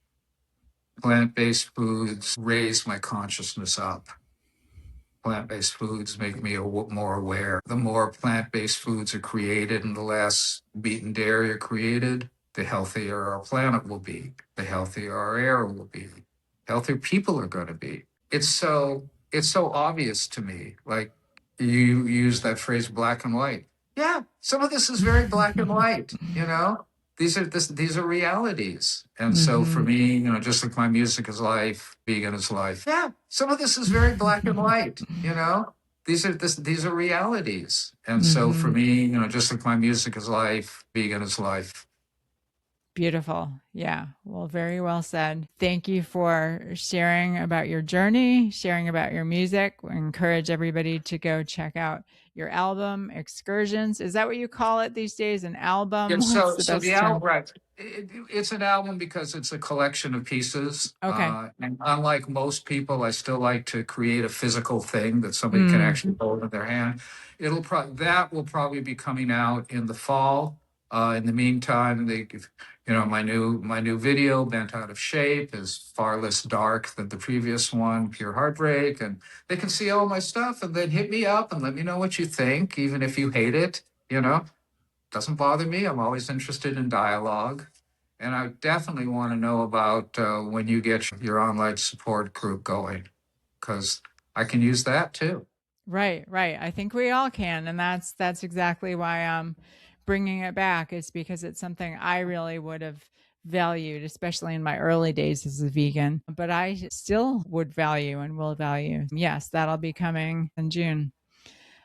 Plant-based foods raise my consciousness up. Plant-based foods make me more aware. The more plant-based foods are created and the less meat and dairy are created, the healthier our planet will be, the healthier our air will be, healthier people are going to be. It's so obvious to me. Like, you use that phrase black and white. Yeah, some of this is very black and white, you know? These are realities. And so for me, just like my music is life, vegan is life. Yeah, some of this is very black and white, you know? These are realities. And so for me, just like my music is life, vegan is life. Beautiful. Yeah. Well, very well said. Thank you for sharing about your journey, sharing about your music. We encourage everybody to go check out your album, Excursions. Is that what you call it these days? An album? Yeah, What's so best the term? album, right? It's an album because it's a collection of pieces. Okay. And unlike most people, I still like to create a physical thing that somebody can actually hold in their hand. That will probably be coming out in the fall. In the meantime, my new video, Bent Out of Shape, is far less dark than the previous one, Pure Heartbreak, and they can see all my stuff and then hit me up and let me know what you think, even if you hate it. Doesn't bother me. I'm always interested in dialogue. And I definitely want to know about when you get your online support group going, because I can use that too. Right. I think we all can. And that's exactly why I'm bringing it back, is because it's something I really would have valued, especially in my early days as a vegan, but I still would value and will value. Yes, that'll be coming in June.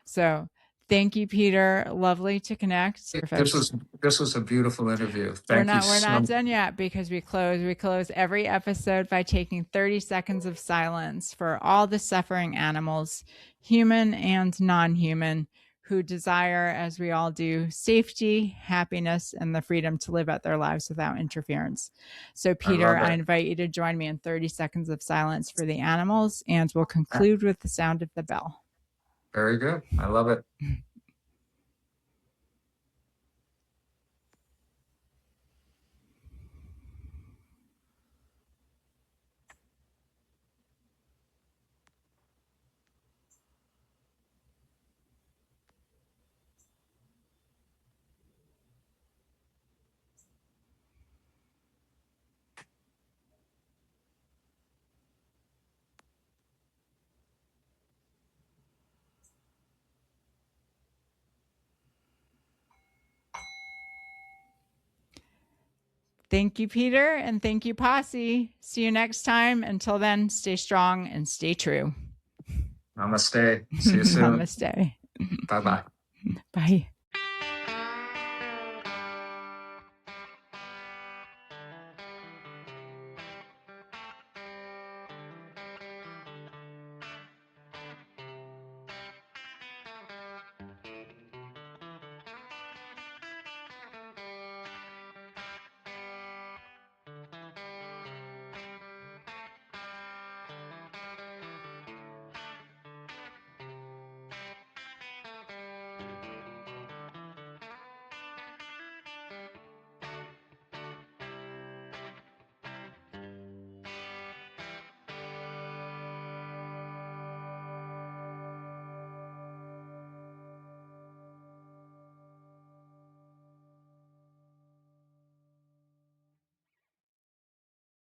So thank you, Peter. Lovely to connect. This was a beautiful interview. Thank you. We're not done yet, because we close every episode by taking 30 seconds of silence for all the suffering animals, human and non-human, who desire, as we all do, safety, happiness, and the freedom to live out their lives without interference. So, Peter, I invite you to join me in 30 seconds of silence for the animals, and we'll conclude with the sound of the bell. Very good. I love it. Thank you, Peter, and thank you, Posse. See you next time. Until then, stay strong and stay true. Namaste. See you soon. Namaste. Bye-bye. Bye.